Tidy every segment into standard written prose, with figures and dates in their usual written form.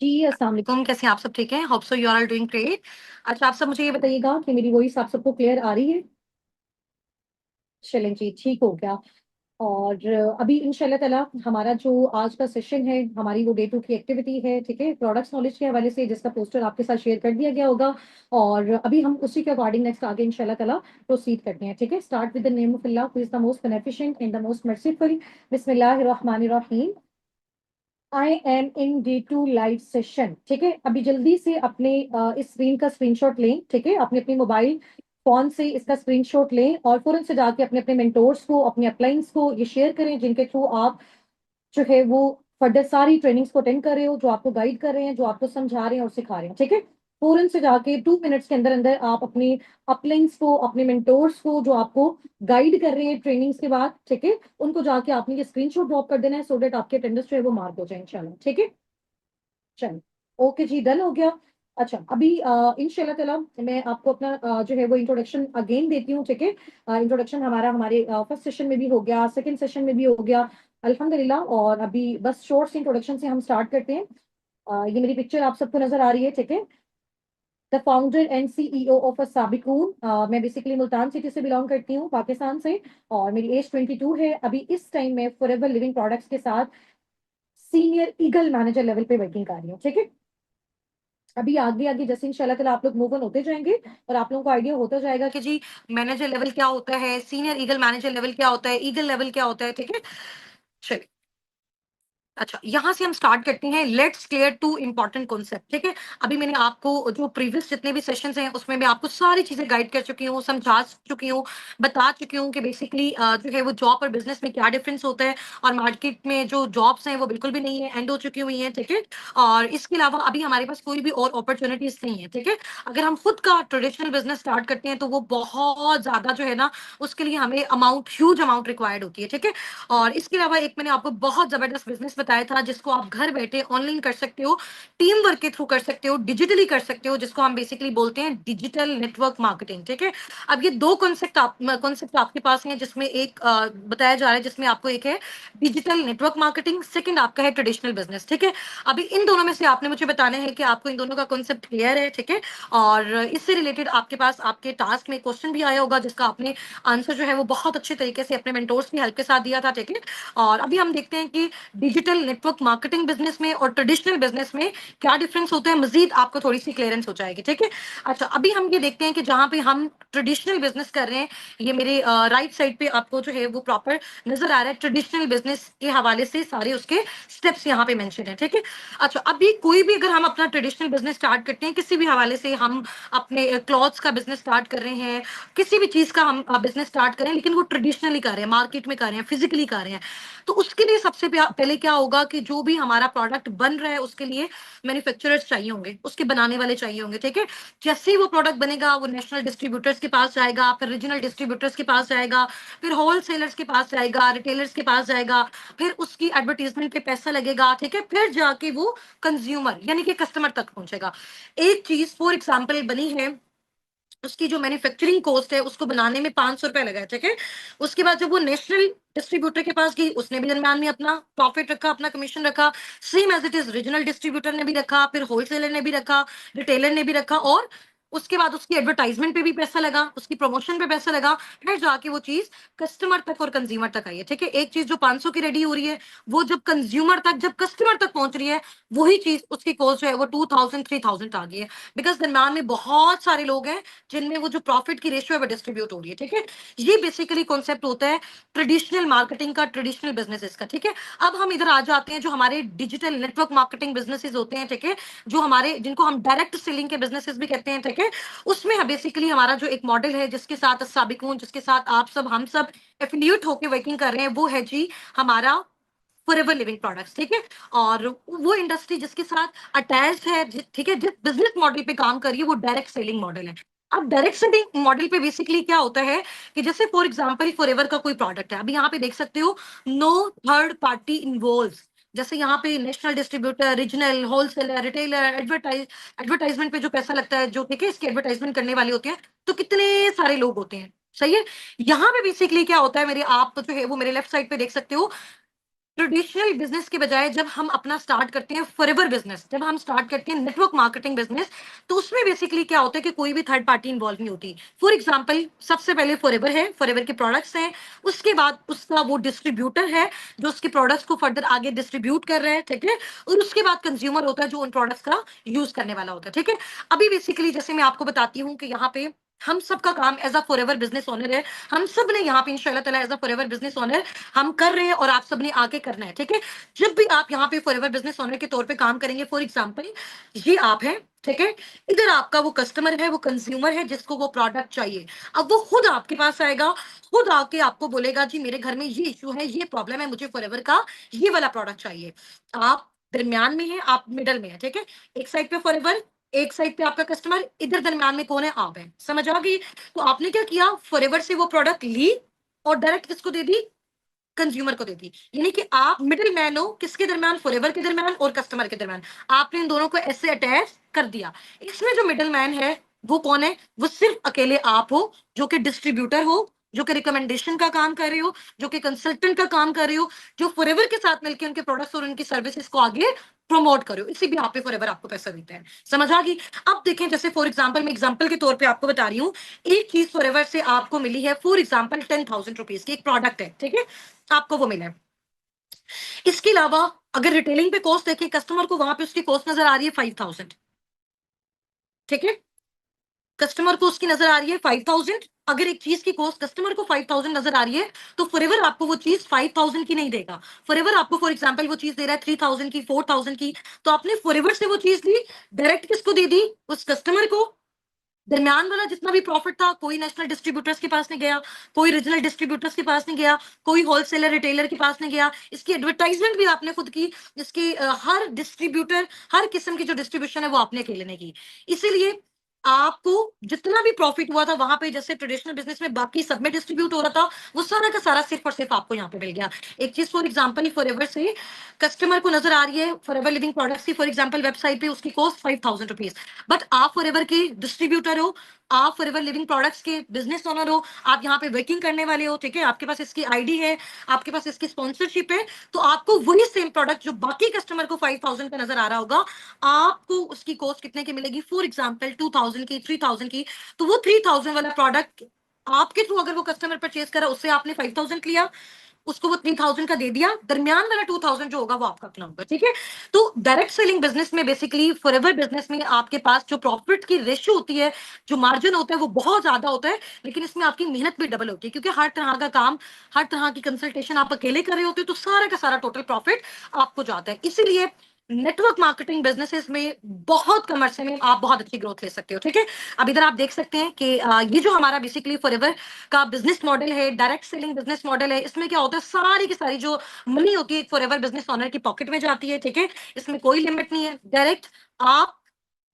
जी, अस्सलाम वालेकुम। कैसे हैं आप सब? ठीक हैं? Hope so you are all doing great. अच्छा, आप सब मुझे ये बताइएगा कि मेरी वॉइस आप सबको क्लियर आ रही है? चलें जी, ठीक हो गया। और अभी इंशाल्लाह ताला हमारा जो आज का सेशन है, हमारी वो डे 2 की एक्टिविटी है, ठीक है? प्रोडक्ट्स नॉलेज के हवाले से, जिसका पोस्टर आपके साथ शेयर कर दिया गया होगा। और अभी हम उसी के अकॉर्डिंग नेक्स्ट आगे इंशाल्लाह ताला प्रोसीड करते हैं, ठीक है? Start with the name of Allah who is the most beneficent and the most merciful. बिस्मिल्लाहिर रहमानिर रहीम। I am in day 2 live session, ठीक है? अभी जल्दी से अपने इस स्क्रीन का स्क्रीनशॉट लें, ठीक है? अपने अपने मोबाइल फोन से इसका स्क्रीनशॉट लें और फौरन से जाके अपने अपने मेंटोर्स को, अपने अपलाइंस को ये शेयर करें, जिनके थ्रू आप जो है वो फर्दर सारी ट्रेनिंग्स को अटेंड कर रहे हो, जो आपको गाइड कर रहे हैं, जो आपको समझा रहे हैं और सिखा रहे हैं, ठीक है? फौरन से जाके 2 मिनट्स के अंदर अंदर आप अपने अपलाइंस को, अपने मेंटोर्स को, जो आपको गाइड कर रहे हैं ट्रेनिंग्स के बाद, ठीक है, उनको जाके आपने ये स्क्रीनशॉट ड्रॉप कर देना है, सो दैट आपके अटेंडेंस जो है वो मार्क हो जाए इंशाल्लाह, ठीक है? चलो, ओके जी, डन हो गया। अच्छा, अभी इंशाल्लाह ताला मैं आपको अपना जो है वो इंट्रोडक्शन अगेन देती हूँ, ठीक है? इंट्रोडक्शन हमारे फर्स्ट सेशन में भी हो गया, सेकंड सेशन में भी हो गया, अल्हम्दुलिल्लाह। और अभी बस शॉर्ट इंट्रोडक्शन से हम स्टार्ट करते हैं। ये मेरी पिक्चर आप सबको नजर आ रही है, ठीक है? The founder and CEO of a Sabiqun. मैं बेसिकली मुल्तान सिटी से बिलोंग करती हूँ, पाकिस्तान से। और मेरी एज 22 है। अभी इस टाइम में फॉरएवर लिविंग प्रोडक्ट्स के साथ सीनियर ईगल मैनेजर लेवल पे वर्किंग कर रही हूँ, ठीक है? अभी आगे आगे जैसे इंशाल्लाह ताला आप लोग मूव ऑन होते जाएंगे और आप लोगों को आइडिया होता जाएगा कि जी मैनेजर लेवल क्या होता है, सीनियर ईगल मैनेजर लेवल क्या होता है, ईगल लेवल क्या होता है, ठीक है? चलिए, अच्छा, यहाँ से हम स्टार्ट करते हैं। Let's clear two important concept, ठीक है? अभी मैंने आपको जो प्रीवियस जितने भी सेशंस हैं उसमें मैं आपको सारी चीजें गाइड कर चुकी हूँ, समझा चुकी हूँ, बता चुकी हूँ कि बेसिकली जो है वो जॉब और बिजनेस में क्या डिफरेंस होता है। और मार्केट में जो जॉब्स हैं वो बिल्कुल भी नहीं है, एंड हो चुकी हुई हैं, ठीक है? और इसके अलावा अभी हमारे पास कोई भी और अपॉर्चुनिटीज नहीं है, ठीक है? अगर हम खुद का ट्रेडिशनल बिजनेस स्टार्ट करते हैं तो वो बहुत ज्यादा जो है ना, उसके लिए हमें अमाउंट, ह्यूज अमाउंट रिक्वायर्ड होती है, ठीक है? और इसके अलावा एक मैंने आपको बहुत जबरदस्त बिजनेस बताया था, जिसको आप घर बैठे ऑनलाइन कर सकते हो, टीम वर्क के थ्रू कर सकते हो, डिजिटली कर सकते हो, जिसको हम बेसिकली बोलते हैं डिजिटल नेटवर्क मार्केटिंग, ठीक है? अब ये दो कॉन्सेप्ट आपके पास हैं, जिसमें एक बताया जा रहा है, जिसमें आपको एक है डिजिटल नेटवर्क मार्केटिंग, सेकंड आपका है ट्रेडिशनल बिजनेस, ठीक है? अभी इन दोनों में से आपने मुझे बताना है कि आपको इन दोनों का कॉन्सेप्ट क्लियर है, ठीक है? और इससे रिलेटेड आपके पास आपके टास्क में क्वेश्चन भी आया होगा, जिसका आपने आंसर जो है वो बहुत अच्छे तरीके से अपने मेंटोर्स की हेल्प के साथ दिया था, ठीक है? और अभी हम देखते हैं कि डिजिटल नेटवर्क मार्केटिंग बिजनेस में और ट्रेडिशनल बिजनेस में क्या डिफरेंस होता है, मजीद आपको थोड़ी सी क्लियरेंस हो जाएगी, ठीक है? अच्छा, अभी हम ये देखते हैं कि जहां पे हम ट्रेडिशनल बिजनेस कर रहे हैं, ये मेरे राइट साइड पे आपको जो है वो प्रॉपर नजर आ रहा है। ट्रेडिशनल बिजनेस के हवाले से सारे उसके स्टेप्स यहाँ पे मेंशन है, ठीक है? अच्छा, अभी कोई भी अगर हम अपना ट्रेडिशनल बिजनेस स्टार्ट करते हैं, किसी भी हवाले से, हम अपने क्लॉथ्स का बिजनेस स्टार्ट कर रहे हैं, किसी भी चीज का हम बिजनेस स्टार्ट करें, लेकिन वो ट्रेडिशनली कर रहे हैं, मार्केट में कर रहे हैं, फिजिकली कर रहे हैं, तो उसके लिए सबसे पहले क्या होगा कि जो भी हमारा प्रोडक्ट बन रहा है उसके लिए मैन्युफैक्चरर्स चाहिए होंगे, उसके बनाने वाले चाहिए होंगे, ठीक है? जैसे ही वो प्रोडक्ट बनेगा, वो नेशनल डिस्ट्रीब्यूटर्स के पास जाएगा, फिर रीजनल डिस्ट्रीब्यूटर्स के पास जाएगा, फिर होलसेलर्स के पास जाएगा, रिटेलर्स के पास जाएगा, फिर उसकी एडवर्टीजमेंट पे पैसा लगेगा, ठीक है? फिर जाके वो कंज्यूमर यानी कि कस्टमर तक पहुंचेगा। एक चीज फॉर एग्जाम्पल बनी है, उसकी जो मैन्युफैक्चरिंग कॉस्ट है उसको बनाने में 500 रुपए लगा है, ठीक है? उसके बाद जब वो नेशनल डिस्ट्रीब्यूटर के पास गई, उसने भी दरम्यान में अपना प्रॉफिट रखा, अपना कमीशन रखा। Same as it is regional distributor ने भी रखा, फिर होलसेलर ने भी रखा, रिटेलर ने भी रखा, और उसके बाद उसकी एडवर्टाइजमेंट पे भी पैसा लगा, उसकी प्रमोशन पे पैसा लगा, फिर जाके वो चीज कस्टमर तक और कंज्यूमर तक आई है, ठीक है? एक चीज जो 500 की रेडी हो रही है, वो जब कंज्यूमर तक, जब कस्टमर तक पहुंच रही है, वही चीज उसकी कॉस्ट जो है वो 2000 3000 आ गई है। बिकॉज दरम्यान में बहुत सारे लोग हैं जिनमें वो जो प्रॉफिट की रेशियो है वो डिस्ट्रीब्यूट हो रही है, ठीक है? ये बेसिकली कॉन्सेप्ट होता है ट्रेडिशनल मार्केटिंग का, ट्रेडिशनल बिजनेसेस का, ठीक है? अब हम इधर आ जाते हैं, जो हमारे डिजिटल नेटवर्क मार्केटिंग बिजनेसेस होते हैं, ठीक है? जो हमारे, जिनको हम डायरेक्ट सेलिंग के बिजनेसेस भी कहते हैं, ठीक है? उसमें बेसिकली हमारा जो एक मॉडल है, जिसके साथ साबिकून, जिसके साथ आप सब, हम सब एफिलिएट होकर वर्किंग कर रहे हैं, वो है जी हमारा फॉरएवर लिविंग प्रोडक्ट्स, ठीक है? और वो इंडस्ट्री जिसके साथ अटैच है, ठीक है, जिस बिजनेस मॉडल पे काम कर रही है, वो डायरेक्ट सेलिंग मॉडल है। अब डायरेक्ट सेलिंग मॉडल पे बेसिकली क्या होता है कि जैसे फॉर एग्जांपल फॉरएवर का कोई प्रोडक्ट है, अभी यहाँ पे देख सकते हो, नो थर्ड पार्टी इन्वॉल्व। जैसे यहाँ पे national distributor, regional, wholesaler, retailer, advertisement पे जो पैसा लगता है, जो ठीक है इसके एडवर्टाइजमेंट करने वाले होते हैं, तो कितने सारे लोग होते हैं, सही है? यहाँ पे बेसिकली क्या होता है, मेरे आप जो है वो मेरे लेफ्ट साइड पे देख सकते हो, ट्रेडिशनल बिजनेस के बजाय जब हम अपना स्टार्ट करते हैं फॉरएवर बिजनेस, जब हम स्टार्ट करते हैं नेटवर्क मार्केटिंग बिजनेस, तो उसमें बेसिकली क्या होता है कि कोई भी थर्ड पार्टी इन्वॉल्व नहीं होती। फॉर एग्जांपल सबसे पहले फॉरएवर है, फॉरएवर के प्रोडक्ट्स हैं, उसके बाद उसका वो डिस्ट्रीब्यूटर है जो उसके प्रोडक्ट्स को फर्दर आगे डिस्ट्रीब्यूट कर रहा है, ठीक है, और उसके बाद कंज्यूमर होता है जो उन प्रोडक्ट्स का यूज करने वाला होता है, ठीक है। अभी बेसिकली जैसे मैं आपको बताती हूँ कि यहाँ पे हम सबका काम as a forever business owner है, हम सब ने यहाँ पे इंशाल्लाह ताला as a forever business owner हम कर रहे हैं और आप सब ने आगे करना है, ठीक है। जब भी आप यहाँ पे फॉरएवर बिजनेस ओनर के तौर पे काम करेंगे, फॉर एग्जांपल ये आप हैं, ठीक है, इधर आपका वो कस्टमर है, वो कंज्यूमर है जिसको वो प्रोडक्ट चाहिए। अब वो खुद आपके पास आएगा, खुद आके आपको बोलेगा जी मेरे घर में ये इशू है, ये प्रॉब्लम है, मुझे फॉरएवर का ये वाला प्रोडक्ट चाहिए। आप दरमियान में है, आप मिडल में है, ठीक है। एक साइड पे फॉरएवर, एक साइड पे आपका कस्टमर, इधर दरमियान में कौन है? आप है। समझ आ गई? तो आपने क्या किया, फॉरएवर से वो प्रोडक्ट ली और डायरेक्ट किसको दे दी? कंज्यूमर को देती। यानी कि आप मिडिल मैन हो किसके दरमियान? फॉरएवर के दरमियान और कस्टमर के दरमियान। आपने इन दोनों को ऐसे अटैच कर दिया। इसमें जो मिडिल मैन है वो कौन है? वो सिर्फ अकेले आप हो, जो कि डिस्ट्रीब्यूटर हो, जो कि रिकमेंडेशन का काम कर रहे हो, जो कि कंसल्टेंट का काम कर रहे हो, जो फॉरएवर के साथ मिलकर उनके प्रोडक्ट्स और उनकी सर्विसेज को आगे प्रमोट करो। इसी भी आप पे फॉरएवर आपको पैसा देते हैं। समझ आ गई? अब देखें, जैसे फॉर एग्जाम्पल, मैं एग्जाम्पल के तौर पे आपको बता रही हूँ, एक चीज फॉरएवर से आपको मिली है फॉर एग्जाम्पल 10,000 रुपीज की, एक प्रोडक्ट है, ठीक है, आपको वो मिला है। इसके अलावा अगर रिटेलिंग पे कॉस्ट देखें, कस्टमर को वहां पे उसकी कॉस्ट नजर आ रही है 5,000, ठीक है, कस्टमर को उसकी नजर आ रही है 5,000। अगर एक चीज की कॉस्ट कस्टमर को 5,000 नजर आ रही है, तो फॉरएवर आपको वो चीज 5,000 की नहीं देगा। फॉरएवर आपको फॉर एग्जांपल वो चीज दे रहा है 3,000 की, 4,000 की, तो आपने फॉरएवर से वो चीज ली, डायरेक्ट किसको दे दी? उस कस्टमर को। दरमियान वाला जितना भी प्रॉफिट था, कोई नेशनल डिस्ट्रीब्यूटर्स के पास नहीं गया, कोई रीजनल डिस्ट्रीब्यूटर्स के पास नहीं गया, कोई होलसेलर रिटेलर के पास नहीं गया। इसकी एडवर्टाइजमेंट भी आपने खुद की, इसकी हर डिस्ट्रीब्यूटर, हर किस्म की जो डिस्ट्रीब्यूशन है वो आपने अकेले ने की। इसीलिए आपको जितना भी प्रॉफिट हुआ था वहां पे, जैसे ट्रेडिशनल बिजनेस में बाकी सब में डिस्ट्रीब्यूट हो रहा था, वो सारा का सारा सिर्फ और सिर्फ आपको यहाँ पे मिल गया। एक चीज फॉर एग्जाम्पल, फॉरएवर से कस्टमर को नजर आ रही है फॉरएवर लिविंग प्रोडक्ट्स की, फॉर एग्जाम्पल वेबसाइट पे उसकी कॉस्ट 5,000 रुपीज, बट आप फॉरएवर के डिस्ट्रीब्यूटर हो, आप फॉरएवर लिविंग प्रोडक्ट्स के बिजनेस ओनर हो, आप यहाँ पे वर्किंग करने वाले हो, ठीक है, आपके पास इसकी आईडी है, आपके पास इसकी स्पॉन्सरशिप है, तो आपको वही सेम प्रोडक्ट जो बाकी कस्टमर को 5,000 का नजर आ रहा होगा, आपको उसकी कॉस्ट कितने की मिलेगी? फॉर एग्जाम्पल 2,000 की, 3,000 की। तो वो 3,000 वाला प्रोडक्ट आपके थ्रू अगर वो कस्टमर परचेज करा, उससे आपने 5,000 लिया, उसको वो 3,000 का दे दिया, दरमियान वाला 2,000 जो होगा वो आपका अपना होगा, ठीक है। तो डायरेक्ट सेलिंग बिजनेस में बेसिकली, फॉरएवर बिजनेस में आपके पास जो प्रॉफिट की रेशियो होती है, जो मार्जिन होता है, वो बहुत ज्यादा होता है, लेकिन इसमें आपकी मेहनत भी डबल होती है, क्योंकि हर तरह का काम, हर तरह की कंसल्टेशन आप अकेले कर रहे होते हो, तो सारा का सारा टोटल प्रॉफिट आपको जाता है। इसीलिए नेटवर्क मार्केटिंग बिजनेसेस में बहुत कम अरसे में आप बहुत अच्छी ग्रोथ ले सकते हो, ठीक है। अब इधर आप देख सकते हैं कि ये जो हमारा बेसिकली फॉरएवर का बिजनेस मॉडल है, डायरेक्ट सेलिंग बिजनेस मॉडल है, इसमें क्या होता है, सारी की सारी जो मनी होती है फॉरएवर बिजनेस ओनर की पॉकेट में जाती है, ठीक है। इसमें कोई लिमिट नहीं है, डायरेक्ट आप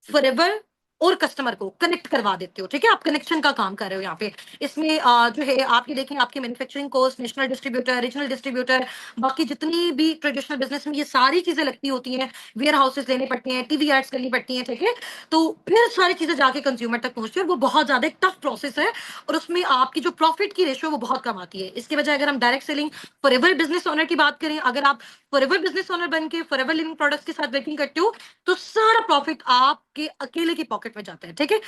फॉरएवर और कस्टमर को कनेक्ट करवा देते हो, ठीक है, आप कनेक्शन का काम कर रहे हो यहाँ पे। इसमें जो है आप ये देखें, आपके manufacturing cost, national distributor, regional distributor, बाकी जितनी भी ट्रेडिशनल बिजनेस में ये सारी चीजें लगती होती हैं, वेयर हाउसेस लेने पड़ते हैं, टीवी एड्स करनी पड़ती हैं, ठीक है, तो फिर सारी चीजें जाके कंज्यूमर तक पहुंचती है, और वो बहुत ज्यादा एक टफ प्रोसेस है, और उसमें आपकी जो प्रॉफिट की रेशियो वो बहुत कम आती है। इसके वजह अगर हम direct selling forever business owner की बात करें, अगर आप फॉरएवर बिजनेस ओनर बन के फॉरएवर लिविंग प्रोडक्ट्स के साथ वर्किंग करते हो, तो सारा प्रॉफिट आपके अकेले की पॉकेट में जाता है, ठीक है।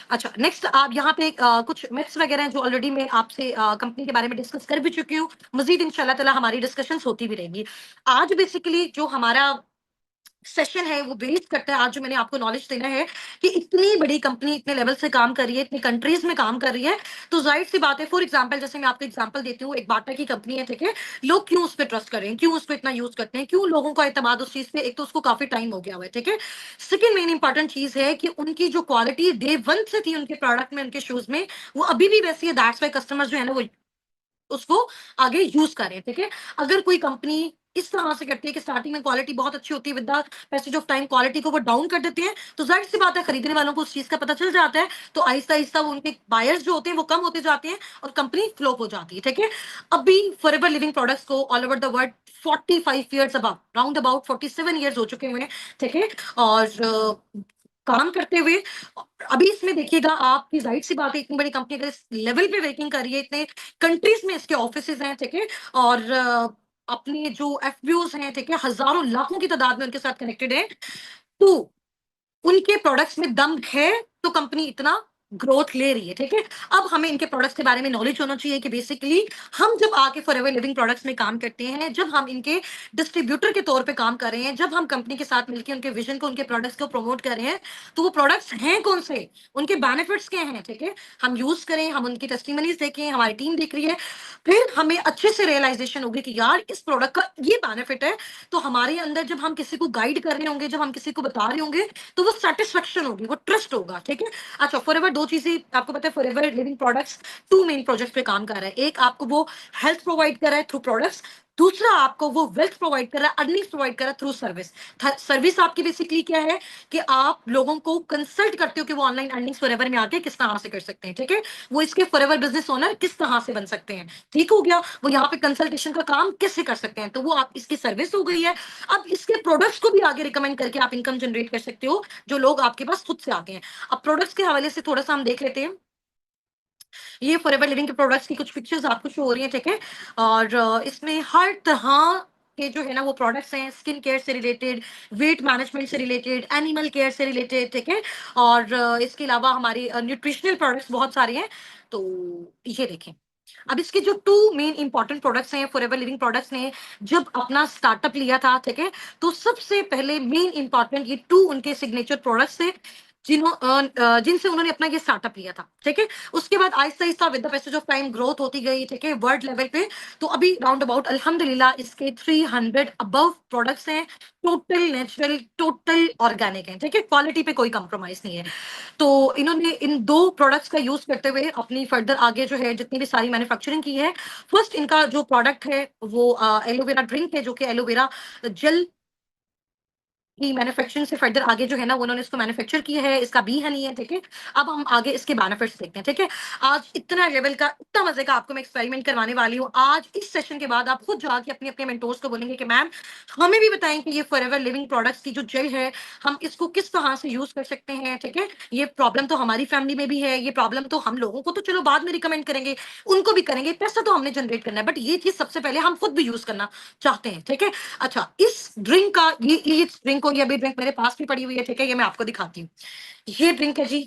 अच्छा, नेक्स्ट आप यहाँ पे कुछ मिथ्स वगैरह हैं जो ऑलरेडी मैं आपसे कंपनी के बारे में डिस्कस कर भी चुकी हूँ, मजीद इंशाल्लाह ताला हमारी डिस्कशंस होती भी रहेंगी। आज बेसिकली जो हमारा सेशन है वो बेस करता है, आज जो मैंने आपको नॉलेज देना है कि इतनी बड़ी कंपनी इतने लेवल से काम कर रही है, इतनी कंट्रीज में काम कर रही है, तो जाहिर सी बात है, फॉर एग्जांपल जैसे मैं आपको एग्जांपल देती हूँ, एक बाटा की कंपनी है, ठीक है, लोग क्यों उस पर ट्रस्ट कर रहे हैं, क्यों उसको इतना यूज करते हैं, क्यों लोगों का एतमाद उस चीज पे, एक तो उसको काफी टाइम हो गया हुआ है, ठीक है। सेकंड मेन इंपॉर्टेंट चीज है कि उनकी जो क्वालिटी डे वन से थी उनके प्रोडक्ट में, उनके शूज में, वो अभी भी वैसी है, दैट्स वाई कस्टमर जो है ना वो उसको आगे यूज करें, ठीक है। अगर कोई कंपनी इस तरह से करती है कि स्टार्टिंग में क्वालिटी बहुत अच्छी होती है, with the passage of time quality को वो डाउन कर देते हैं, तो जाहिर सी बात है खरीदने वालों को उस चीज का पता चल जाता है, तो आहिस्ता आहिस्ता वो उनके बायर्स जो होते हैं वो कम होते जाते हैं और कंपनी फ्लॉप हो जाती है, ठीक है। अभी फॉरएवर लिविंग प्रोडक्ट्स को all over the world 45 years about, round about 47 years हो चुके हुए हैं, ठीक है, और काम करते हुए। अभी इसमें देखिएगा, आपकी जाहिर सी बात है, इतनी बड़ी कंपनी अगर इस लेवल पे वर्किंग कर रही है, इतने कंट्रीज में इसके ऑफिसेज हैं, ठीक है, और अपने जो एफबीओज हैं, ठीक है, हजारों लाखों की तादाद में उनके साथ कनेक्टेड है, तो उनके प्रोडक्ट्स में दम है, तो कंपनी इतना ग्रोथ ले रही है, ठीक है। अब हमें इनके प्रोडक्ट्स के बारे में नॉलेज होना चाहिए कि बेसिकली हम जब आके फॉरएवर लिविंग प्रोडक्ट्स में काम करते हैं, जब हम इनके डिस्ट्रीब्यूटर के तौर पे काम कर रहे हैं, जब हम कंपनी के साथ मिलकर उनके विजन को, उनके प्रोडक्ट्स को प्रमोट कर रहे हैं, तो वो प्रोडक्ट्स हैं कौन से, उनके बेनिफिट्स क्या हैं, ठीक है। हम यूज करें, हम उनकी टेस्टिमनीज देखें, हमारी टीम देख रही है, फिर हमें अच्छे से रियलाइजेशन होगी कि यार इस प्रोडक्ट का ये बेनिफिट है, तो हमारे अंदर जब हम किसी को गाइड कर रहे होंगे, जब हम किसी को बता रहे होंगे, तो वो सेटिस्फेक्शन होगी, वो ट्रस्ट होगा, ठीक है। अच्छा, फॉरएवर दो चीजें आपको पता है, Forever Living Products two main project पे काम कर रहा है। एक आपको वो हेल्थ प्रोवाइड कर रहा है थ्रू प्रोडक्ट्स, दूसरा आपको वो वेल्थ प्रोवाइड कर रहा है, अर्निंग्स प्रोवाइड कर रहा है थ्रू सर्विस। सर्विस आपकी बेसिकली क्या है कि आप लोगों को कंसल्ट करते हो कि वो ऑनलाइन अर्निंग्स फॉरएवर में आके किस तरह से कर सकते हैं, ठीक है। वो इसके फॉरएवर बिजनेस ओनर किस तरह से बन सकते हैं, ठीक हो गया। वो यहाँ पे कंसल्टेशन का काम कैसे कर सकते हैं, तो वो आप इसकी सर्विस हो गई है। अब इसके प्रोडक्ट्स को भी आगे रिकमेंड करके आप इनकम जनरेट कर सकते हो, जो लोग आपके पास खुद से आते हैं। अब प्रोडक्ट्स के हवाले से थोड़ा सा हम देख लेते हैं। ये फॉरएवर लिविंग के प्रोडक्ट्स की कुछ पिक्चर्स आपको शो हो रही हैं, ठीक है। और इसमें हर तरह के जो है ना वो प्रोडक्ट्स हैं, स्किन केयर से रिलेटेड, वेट मैनेजमेंट से रिलेटेड, एनिमल केयर से रिलेटेड, ठीक है। और इसके अलावा हमारी न्यूट्रिशनल प्रोडक्ट्स बहुत सारे हैं। तो ये देखें, अब इसके जो टू मेन इंपॉर्टेंट प्रोडक्ट्स हैं फॉरएवर लिविंग प्रोडक्ट्स ने जब अपना स्टार्टअप लिया था, ठीक है, तो सबसे पहले मेन इंपॉर्टेंट ये टू उनके सिग्नेचर प्रोडक्ट्स थे, जिनसे उन्होंने अपना ये स्टार्टअप लिया था, ठीक है। उसके बाद Aahista Aahista with the passage of time growth होती गई, ठीक है, वर्ल्ड लेवल पे। तो अभी राउंड अबाउट अल्हम्दुलिल्लाह इसके 300 अबव प्रोडक्ट्स हैं, टोटल नेचुरल, टोटल ऑर्गेनिक है, ठीक है, क्वालिटी पे कोई कॉम्प्रोमाइज नहीं है। तो इन्होंने इन दो प्रोडक्ट्स का यूज करते हुए अपनी फर्दर आगे जो है जितनी भी सारी मैन्युफैक्चरिंग की है। फर्स्ट इनका जो प्रोडक्ट है वो एलोवेरा ड्रिंक है, जो कि एलोवेरा जेल की मैन्युफैक्चरिंग से फर्दर आगे जो है ना वो उन्होंने इसको मैन्युफैक्चर किया है, इसका बी हनी है, ठीक है। अब हम आगे इसके बेनिफिट्स देखते हैं, ठीक है। आज इतना लेवल का, इतना मजे का आपको मैं एक्सपेरिमेंट करवाने वाली हूँ। आज इस सेशन के बाद आप खुद जाके अपने अपने मेंटोर्स को बोलेंगे कि मैम हमें भी बताएं कि ये फॉरएवर लिविंग प्रोडक्ट्स की जो जेल है हम इसको किस तरह से यूज कर सकते हैं, ठीक है। ये प्रॉब्लम तो हमारी फैमिली में भी है, ये प्रॉब्लम तो हम लोगों को तो चलो बाद में रिकमेंड करेंगे, उनको भी करेंगे, पैसा तो हमने जनरेट करना है, बट ये चीज सबसे पहले हम खुद भी यूज करना चाहते हैं, ठीक है। अच्छा, इस ड्रिंक का ये ड्रिंक को, ये अभी ड्रिंक मेरे पास भी पड़ी हुई है, ठीक है, ये मैं आपको दिखाती हूँ। ये ड्रिंक है जी,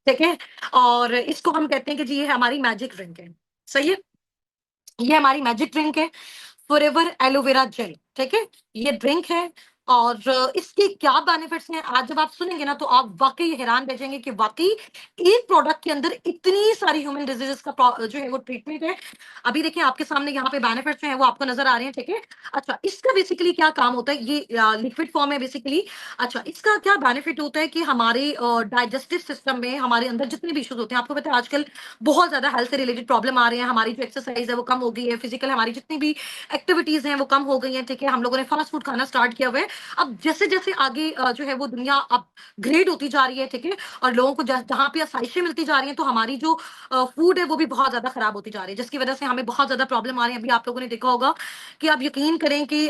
ठीक है। और इसको हम कहते हैं कि जी ये हमारी मैजिक ड्रिंक है, सही है। ये हमारी मैजिक ड्रिंक है, फॉरएवर एलोवेरा जेल, ठीक है। ये ड्रिंक है और इसके क्या बेनिफिट्स हैं आज जब आप सुनेंगे ना तो आप वाकई हैरान रह जाएंगे कि वाकई एक प्रोडक्ट के अंदर इतनी सारी ह्यूमन डिजीजेस का जो है वो ट्रीटमेंट है। अभी देखिए आपके सामने यहाँ पे बेनिफिट्स जो है वो आपको नजर आ रहे हैं, ठीक है। अच्छा, इसका बेसिकली क्या काम होता है, ये लिक्विड फॉर्म है बेसिकली। अच्छा, इसका क्या बेनिफिट होता है कि हमारे डाइजेस्टिव सिस्टम में हमारे अंदर जितने भी इश्यूज होते हैं, आपको पता है आजकल बहुत ज्यादा हेल्थ से रिलेटेड प्रॉब्लम आ रहे हैं, हमारी जो एक्सरसाइज है वो कम हो गई है, फिजिकल हमारी जितनी भी एक्टिविटीज हैं वो कम हो गई हैं, ठीक है। हम लोगों ने फास्ट फूड खाना स्टार्ट किया हुआ है। अब जैसे जैसे आगे जो है वो दुनिया अपग्रेड होती जा रही है, ठीक है, और लोगों को जहां पे आसाइशें मिलती जा रही हैं, तो हमारी जो फूड है वो भी बहुत ज्यादा खराब होती जा रही है, जिसकी वजह से हमें बहुत ज्यादा प्रॉब्लम आ रही है। अभी आप लोगों ने देखा होगा कि आप यकीन करें कि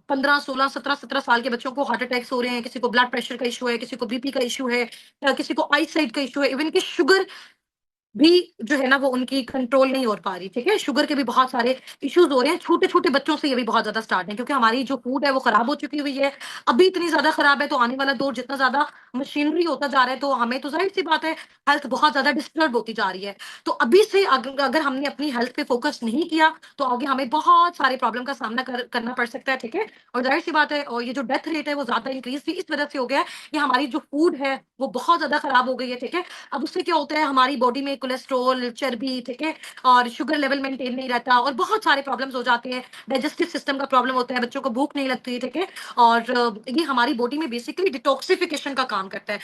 15 16 17 17 साल के बच्चों को हार्ट अटैक्स हो रहे हैं, किसी को ब्लड प्रेशर का इशू है, किसी को बीपी का इशू है, किसी को आई साइड का इशू है, इवन कि शुगर भी जो है ना वो उनकी कंट्रोल नहीं हो पा रही, ठीक है। शुगर के भी बहुत सारे इश्यूज हो रहे हैं, छोटे छोटे बच्चों से ये भी बहुत ज्यादा स्टार्ट है, क्योंकि हमारी जो फूड है वो खराब हो चुकी हुई है। अभी इतनी ज्यादा खराब है तो आने वाला दौर जितना ज्यादा मशीनरी होता जा रहा है, तो हमें तो जाहिर सी बात है हेल्थ बहुत ज्यादा डिस्टर्ब होती जा रही है। तो अभी से अगर हमने अपनी हेल्थ पे फोकस नहीं किया तो आगे हमें बहुत सारे प्रॉब्लम का सामना करना पड़ सकता है, ठीक है। और जाहिर सी बात है, और ये जो डेथ रेट है वो ज्यादा इंक्रीज भी इस वजह से हो गया है कि हमारी जो फूड है वो बहुत ज्यादा खराब हो गई है, ठीक है। अब उससे क्या होता है, हमारी बॉडी में कोलेस्ट्रॉल, चर्बी, ठीक है, और शुगर लेवल मेंटेन नहीं रहता, और बहुत सारे प्रॉब्लम्स हो जाते हैं। डाइजेस्टिव सिस्टम का प्रॉब्लम होता है, बच्चों को भूख नहीं लगती, ठीक है। और ये हमारी बॉडी में बेसिकली डिटॉक्सिफिकेशन का काम करता है,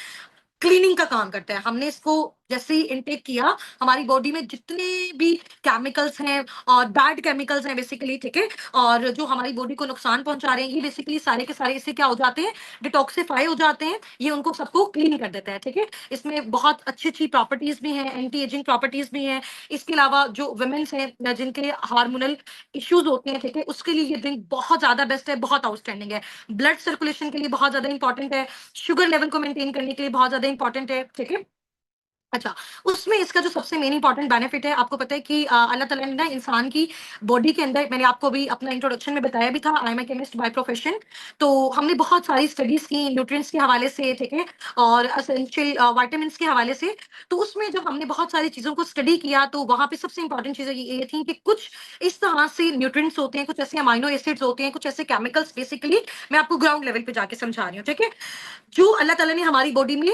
क्लीनिंग का काम करता है। हमने इसको जैसे ही इनटेक किया, हमारी बॉडी में जितने भी केमिकल्स हैं और बैड केमिकल्स हैं बेसिकली, ठीक है, और जो हमारी बॉडी को नुकसान पहुंचा रहे हैं, ये बेसिकली सारे के सारे इससे क्या हो जाते हैं, डिटॉक्सिफाई हो जाते हैं। ये उनको सबको क्लीन कर देता है, ठीक है। इसमें बहुत अच्छी अच्छी प्रॉपर्टीज भी हैं, एंटी एजिंग प्रॉपर्टीज भी हैं। इसके अलावा जो वुमेन्स हैं जिनके हार्मोनल इश्यूज होते हैं, ठीक है, उसके लिए ये ड्रिंक बहुत ज्यादा बेस्ट है, बहुत आउटस्टैंडिंग है। ब्लड सर्कुलेशन के लिए बहुत ज्यादा इंपॉर्टेंट है, शुगर लेवल को मेंटेन करने के लिए बहुत ज्यादा इंपॉर्टेंट है, ठीक है। अच्छा, उसमें इसका जो सबसे मेन इंपॉर्टेंट बेनिफिट है, आपको पता है कि अल्लाह ताला ने ना इंसान की बॉडी के अंदर, मैंने आपको भी अपना इंट्रोडक्शन में बताया भी था, I am a chemist by profession. तो हमने बहुत सारी स्टडीज़ की न्यूट्रिएंट्स के हवाले से, ठीक है? और एसेंशियल विटामिन्स के हवाले से। तो उसमें जब हमने बहुत सारी चीज़ों को स्टडी किया, तो वहाँ पे सबसे इंपॉर्टेंट चीज़ें ये थी कि कुछ इस तरह से न्यूट्रिएंट्स होते हैं, कुछ ऐसे अमाइनो एसिड्स होते हैं, कुछ ऐसे केमिकल्स, बेसिकली मैं आपको ग्राउंड लेवल पे जाके समझा रही हूँ, ठीक है? जो अल्लाह ताला ने हमारी बॉडी में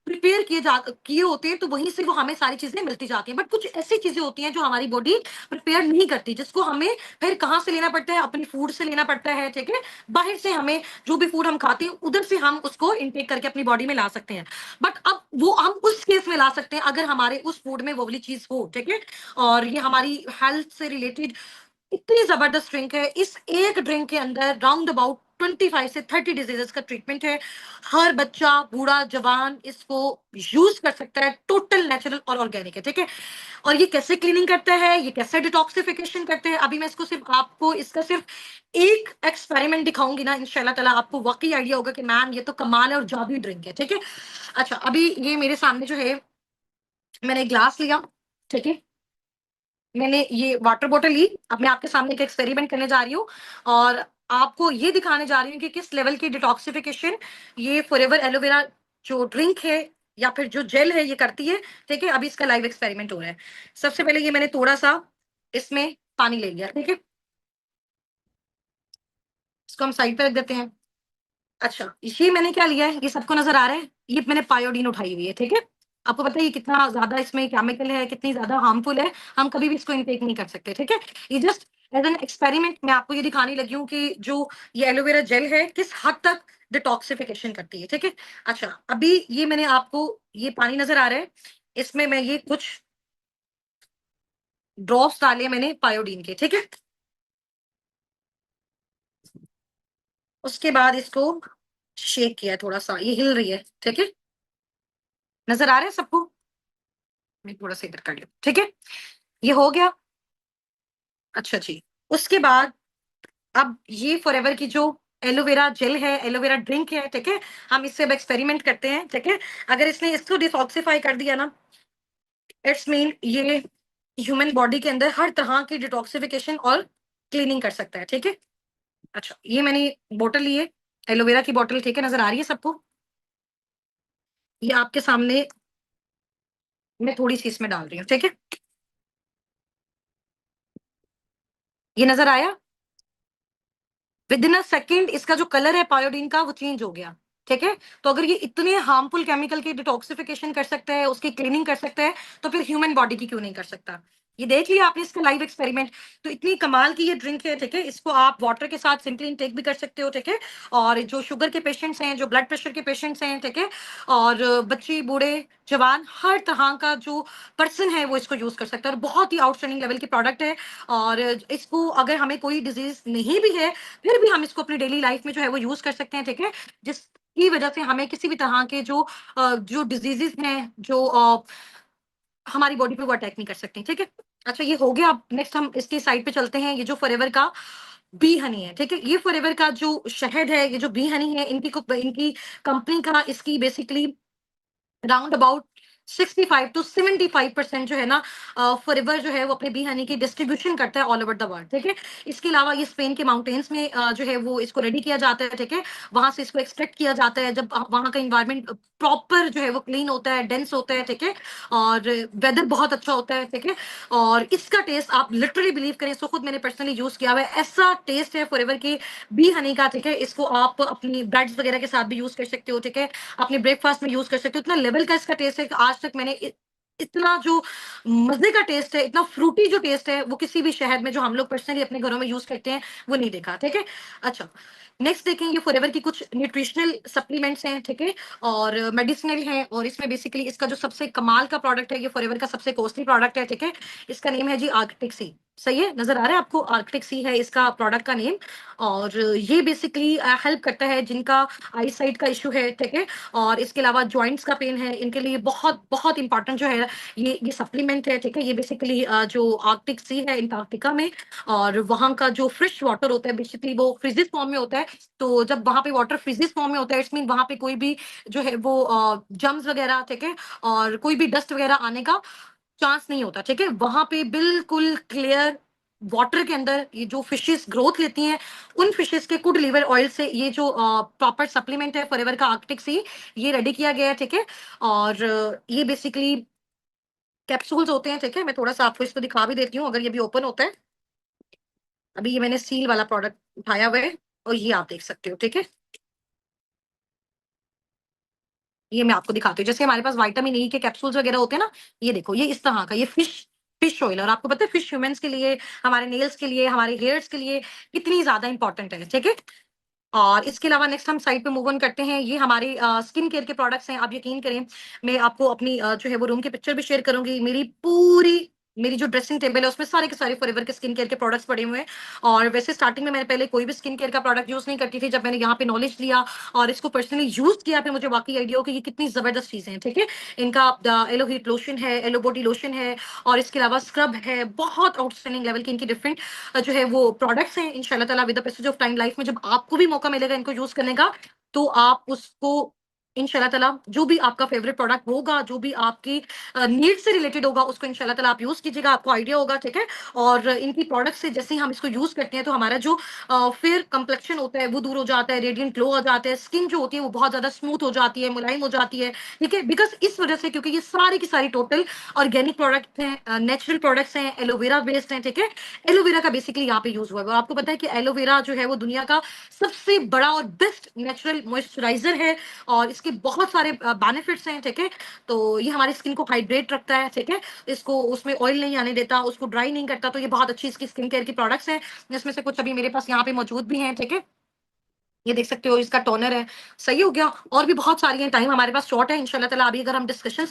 प्रिपेयर किए होते हैं, तो वहीं से वो हमें सारी चीज़ें मिलती जाती हैं। बट कुछ ऐसी चीज़ें होती हैं जो हमारी बॉडी प्रिपेयर नहीं करती, जिसको हमें फिर कहाँ से लेना पड़ता है? अपनी फूड से लेना पड़ता है, ठीक है? बाहर से हमें जो भी फूड हम खाते हैं, उधर से हम उसको इनटेक करके अपनी बॉडी में ला सकते हैं। बट अब वो हम उस केस में ला सकते हैं अगर हमारे उस फूड में वो वाली चीज़ हो, ठीक है? और ये हमारी हेल्थ से रिलेटेड इतनी जबरदस्त ड्रिंक है। इस एक ड्रिंक के अंदर राउंड अबाउट 25 से 30 डिजीजेस का ट्रीटमेंट है। हर बच्चा, बूढ़ा, जवान इसको यूज कर सकता है। टोटल नेचुरल और ऑर्गेनिक है, ठीक है? और ये कैसे क्लीनिंग करता है, ये कैसे डिटॉक्सिफिकेशन करते हैं, अभी मैं इसको सिर्फ आपको इसका सिर्फ एक एक्सपेरिमेंट दिखाऊंगी ना, इंशाल्लाह ताला आपको वाकई आइडिया होगा कि मैम ये तो कमाल है और जादुई ड्रिंक है, ठीक है? अच्छा, अभी ये मेरे सामने जो है, मैंने एक ग्लास लिया, ठीक है? मैंने ये वाटर बॉटल ली। अब मैं आपके सामने एक एक्सपेरिमेंट करने जा रही हूँ और आपको ये दिखाने जा रही हूँ कि किस लेवल की डिटॉक्सिफिकेशन ये फॉरएवर एलोवेरा जो ड्रिंक है या फिर जो जेल है ये करती है, ठीक है? अभी इसका लाइव एक्सपेरिमेंट हो रहा है। सबसे पहले ये मैंने थोड़ा-सा इसमें पानी ले लिया, ठीक है? इसको हम साइड पे रख देते हैं। अच्छा, ये मैंने क्या लिया है, ये सबको नज़र आ रहा है? ये मैंने पायोडीन उठाई हुई है, ठीक है? आपको पता है ये कितना ज़्यादा इसमें केमिकल है, कितनी ज़्यादा हार्मफुल है, हम कभी भी इसको इनटेक नहीं कर सकते, ठीक है? ये जस्ट एज़ एन एक्सपेरिमेंट मैं आपको ये दिखाने लगी हूँ कि जो ये एलोवेरा जेल है, किस हद तक डिटॉक्सिफिकेशन करती है, ठीक है? अच्छा, अभी ये मैंने आपको ये पानी नज़र आ रहा है, इसमें मैं ये कुछ ड्रॉप्स डाले मैंने पायोडीन के, ठीक है? उसके बाद इसको शेक किया थोड़ा-सा, ये हिल रही है, ठीक है? नज़र आ रहा है सबको? मैं थोड़ा-सा इधर कर लूँ, ठीक है? ये हो गया। अच्छा जी। उसके बाद अब ये फॉरएवर की जो एलोवेरा जेल है, एलोवेरा ड्रिंक है, ठीक है? हम इससे अब एक्सपेरिमेंट करते हैं, ठीक है? अगर इसने इसको डिटॉक्सिफाई कर दिया ना, इट्स मीन ये ह्यूमन बॉडी के अंदर हर तरह की डिटॉक्सिफिकेशन और क्लीनिंग कर सकता है, ठीक है? अच्छा, ये मैंने बॉटल ली है, एलोवेरा की बॉटल, ठीक है? नज़र आ रही है सबको? ये आपके सामने मैं थोड़ी-सी इसमें डाल रही हूँ, ठीक है? ये नज़र आया? विदिन अ सेकंड इसका जो कलर है पायोडीन का वो चेंज हो गया, ठीक है? तो अगर ये इतने हार्मफुल केमिकल की डिटॉक्सिफिकेशन कर सकता है, उसकी क्लीनिंग कर सकता है, तो फिर ह्यूमन बॉडी की क्यों नहीं कर सकता? ये देख लिया आपने इसका लाइव एक्सपेरिमेंट। तो इतनी कमाल की ये ड्रिंक है, ठीक है? इसको आप वाटर के साथ सिंपली इनटेक भी कर सकते हो, ठीक है? और जो शुगर के पेशेंट्स हैं, जो ब्लड प्रेशर के पेशेंट्स हैं, ठीक है? और बच्चे, बूढ़े, जवान, हर तरह का जो पर्सन है वो इसको यूज़ कर सकता है और बहुत ही आउटस्टैंडिंग लेवल की प्रोडक्ट है। और इसको अगर हमें कोई डिज़ीज़ नहीं भी है, फिर भी हम इसको अपनी डेली लाइफ में जो है वो यूज़ कर सकते हैं, ठीक है? जिसकी वजह से हमें किसी भी तरह के जो डिज़ीज़ेज़ हैं, जो हमारी बॉडी पे वो अटैक नहीं कर सकती, ठीक है? अच्छा, ये हो गया। अब नेक्स्ट हम इसकी साइड पे चलते हैं। ये जो फॉरएवर का बी हनी है, ठीक है? ये फॉरएवर का जो शहद है, ये जो बी हनी है, इनकी कंपनी का इसकी बेसिकली राउंड अबाउट 65 टू 75% जो है ना, फॉरएवर जो है वो अपने बी हनी की डिस्ट्रीब्यूशन करता है ऑल ओवर द वर्ल्ड, ठीक है? इसके अलावा ये स्पेन के माउंटेन्स में जो है वो इसको रेडी किया जाता है, ठीक है? वहां से इसको एक्सट्रैक्ट किया जाता है। जब वहां का इन्वायरमेंट प्रॉपर जो है वो क्लीन होता है, डेंस होता है, ठीक है? और वेदर बहुत अच्छा होता है, ठीक है? और इसका टेस्ट आप लिटरली बिलीव करें, इसको खुद मैंने पर्सनली यूज किया हुआ है। ऐसा टेस्ट है फॉरएवर की बी हनी का, ठीक है? इसको आप अपनी ब्रेड्स वगैरह के साथ भी यूज कर सकते हो, ठीक है? अपने ब्रेकफास्ट में यूज कर सकते हो। इतना लेवल का इसका टेस्ट है कि आज तक मैंने इतना जो मजे का टेस्ट है, इतना फ्रूटी जो टेस्ट है, वो किसी भी शहद में जो हम लोग पर्सनली अपने घरों में यूज करते हैं वो नहीं देखा, ठीक है? अच्छा, नेक्स्ट देखेंगे फॉरएवर की कुछ न्यूट्रिशनल सप्लीमेंट्स हैं, ठीक है? और मेडिसिनल हैं। और इसमें बेसिकली इसका जो सबसे कमाल का प्रोडक्ट है, ये फॉरएवर का सबसे कॉस्टली प्रोडक्ट है, ठीक है? इसका नेम है जी आर्कटिक सी। सही है, नज़र आ रहा है आपको? आर्किटेक्ट सी है इसका प्रोडक्ट का नेम। और ये बेसिकली हेल्प करता है जिनका आई साइट का इश्यू है, ठीक है? और इसके अलावा जॉइंट्स का पेन है, इनके लिए बहुत बहुत इंपॉर्टेंट जो है ये सप्लीमेंट है, ठीक है? ये बेसिकली जो आर्कटिक सी है अंटार्कटिका में, और वहाँ का जो फ्रेश वाटर होता है बेसिकली वो फ्रीजेस फॉर्म में होता है। तो जब वहाँ पे वाटर फ्रीजेस फॉर्म में होता है, इट्स मीन वहाँ पे कोई भी जो है वो जर्म्स वगैरह, ठीक है? और कोई भी डस्ट वगैरह आने का चांस नहीं होता, ठीक है? वहां पे बिल्कुल क्लियर वाटर के अंदर ये जो फिशेस ग्रोथ लेती हैं, उन फिशेस के गुड लिवर ऑयल से ये जो प्रॉपर सप्लीमेंट है फॉरएवर का आर्कटिक सी, ये रेडी किया गया है, ठीक है? और ये बेसिकली कैप्सूल्स होते हैं, ठीक है? मैं थोड़ा सा आपको इसको दिखा भी देती हूँ, अगर ये भी ओपन होता है। अभी ये मैंने सील वाला प्रोडक्ट उठाया हुआ है, और ये आप देख सकते हो, ठीक है? ये मैं आपको दिखाती हूँ, जैसे हमारे पास विटामिन ई के कैप्सूल्स वगैरह होते हैं ना, ये देखो, ये इस तरह का, ये फिश फिश ऑयल। और आपको पता है फिश ह्यूमंस के लिए, हमारे नेल्स के लिए, हमारे हेयर्स के लिए कितनी ज्यादा इंपॉर्टेंट है, ठीक है? और इसके अलावा नेक्स्ट हम साइड पे मूव ऑन करते हैं। ये हमारे स्किन केयर के प्रोडक्ट्स हैं। आप यकीन करें, मैं आपको अपनी जो है वो रूम की पिक्चर भी शेयर करूंगी। मेरी जो ड्रेसिंग टेबल है उसमें सारे के सारे फॉरएवर के स्किन केयर के प्रोडक्ट्स पड़े हुए हैं। और वैसे स्टार्टिंग में मैंने पहले कोई भी स्किन केयर का प्रोडक्ट यूज नहीं करती थी। जब मैंने यहाँ पे नॉलेज लिया और इसको पर्सनली यूज किया, फिर मुझे वाकई आइडिया हो कि ये कितनी जबरदस्त चीजें हैं, ठीक है? इनका एलो हीट लोशन है, एलो बॉडी लोशन है, और इसके अलावा स्क्रब है। बहुत आउटस्टैंडिंग लेवल की इनकी डिफरेंट जो है वो प्रोडक्ट्स हैं। इंशाल्लाह ताला with the passage of time life में जब आपको भी मौका मिलेगा इनको यूज करने का, तो आप उसको इंशाल्लाह ताला जो भी आपका फेवरेट प्रोडक्ट होगा, जो भी आपकी नीड से रिलेटेड होगा, उसको इंशाल्लाह ताला आप यूज कीजिएगा, आपको आइडिया होगा, ठीक है? और इनकी प्रोडक्ट से जैसे ही हम इसको यूज करते हैं, तो हमारा जो फेयर कंप्लेक्शन होता है वो दूर हो जाता है, रेडियंट ग्लो आ जाता है, स्किन जो होती है वो बहुत ज्यादा स्मूथ हो जाती है, मुलायम हो जाती है, ठीक है? बिकॉज इस वजह से, क्योंकि ये सारी की सारी टोटल ऑर्गेनिक प्रोडक्ट हैं, नेचुरल प्रोडक्ट्स हैं, एलोवेरा बेस्ड हैं, ठीक है? एलोवेरा का बेसिकली यहाँ पे यूज हुआ है। और आपको पता है कि एलोवेरा जो है वो दुनिया का सबसे बड़ा और बेस्ट नेचुरल मॉइस्चराइजर है, और इसके बहुत सारे बेनिफिट्स हैं, ठीक है? तो ये हमारी स्किन को हाइड्रेट रखता है, ठीक है? इसको उसमें ऑयल नहीं आने देता, उसको ड्राई नहीं करता। तो ये बहुत अच्छी इसकी स्किन केयर की प्रोडक्ट्स हैं, जिसमें से कुछ अभी मेरे पास यहाँ पे मौजूद भी हैं, ठीक है? ये देख सकते हो, इसका टोनर है। सही हो गया। और भी बहुत सारी हैं, टाइम हमारे पास शॉर्ट है। इंशाल्लाह ताला अभी अगर हम डिस्कशंस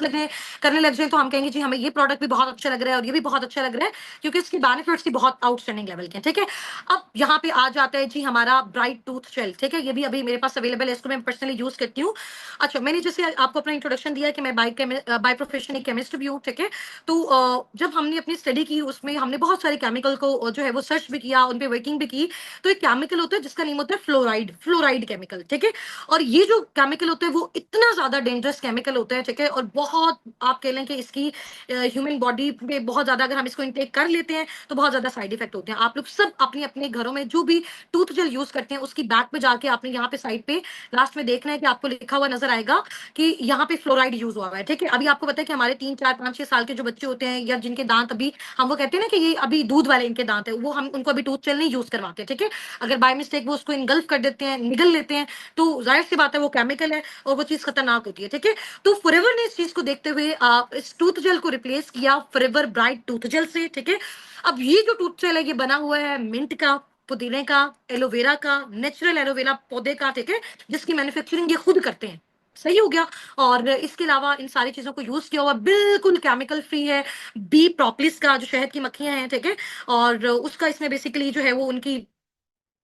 करने लग जाए, तो हम कहेंगे जी हमें ये प्रोडक्ट भी बहुत अच्छा लग रहा है और ये भी बहुत अच्छा लग रहा है, क्योंकि इसकी बेनिफिट्स भी बहुत आउटस्टैंडिंग लेवल के हैं, ठीक है? अब यहाँ पे आ जाता है जी हमारा ब्राइट टूथ जेल, ठीक है? ये भी अभी मेरे पास अवेलेबल है, इसको मैं पर्सनली यूज करती हूँ। अच्छा, मैंने जैसे आपको अपना इंट्रोडक्शन दिया कि मैं बाय प्रोफेशन एक केमिस्ट भी हूँ, ठीक है? तो जब हमने अपनी स्टडी की, उसमें हमने बहुत सारे केमिकल को जो है वो सर्च भी किया, उन पे वर्किंग भी की। तो एक केमिकल होता है जिसका नेम होता है फ्लोराइड, फ्लोराइड केमिकल, ठीक है? और ये जो केमिकल होता है वो इतना ज्यादा डेंजरस केमिकल होता है, ठीक है? और बहुत, आप कह लें कि इसकी ह्यूमन बॉडी पे बहुत ज्यादा, अगर हम इसको इनटेक कर लेते हैं तो बहुत ज्यादा साइड इफेक्ट होते हैं। आप लोग सब अपने अपने घरों में जो भी टूथ जेल यूज करते हैं, उसकी बैक पे जाके आपने यहाँ पे साइड पे लास्ट में देखना है कि आपको लिखा हुआ नजर आएगा कि यहाँ पे फ्लोराइड यूज हुआ है, ठीक है? अभी आपको पता है कि हमारे 3 4 5 6 साल के जो बच्चे होते हैं, या जिनके दांत अभी, हम वो कहते हैं ना कि ये अभी दूध वाले इनके दांत है, वो हम उनको अभी टूथ जेल नहीं यूज करवाते, ठीक है? अगर बाय मिस्टेक वो उसको इनगल्फ कर देते हैं, निगल लेते हैं, तो जाहिर सी बात है वो केमिकल है और वो चीज खतरनाक होती है, ठीक है? तो फॉरएवर ने इस चीज को देखते हुए इस टूथ जेल को रिप्लेस किया फॉरएवर ब्राइट टूथ जेल से, ठीक है? अब ये जो टूथ जेल है ये बना हुआ है मिंट का, पुदीने का, एलोवेरा का, नेचुरल एलोवेरा पौधे का, ठीक है? जिसकी मैन्युफैक्चरिंग ये खुद करते हैं। सही हो गया। और इसके अलावा इन सारी चीजों को यूज किया हुआ बिल्कुल केमिकल फ्री है। बी प्रोपलिस का जो शहद की मक्खियां हैं, ठीक है? और उसका इसमें बेसिकली जो है वो उनकी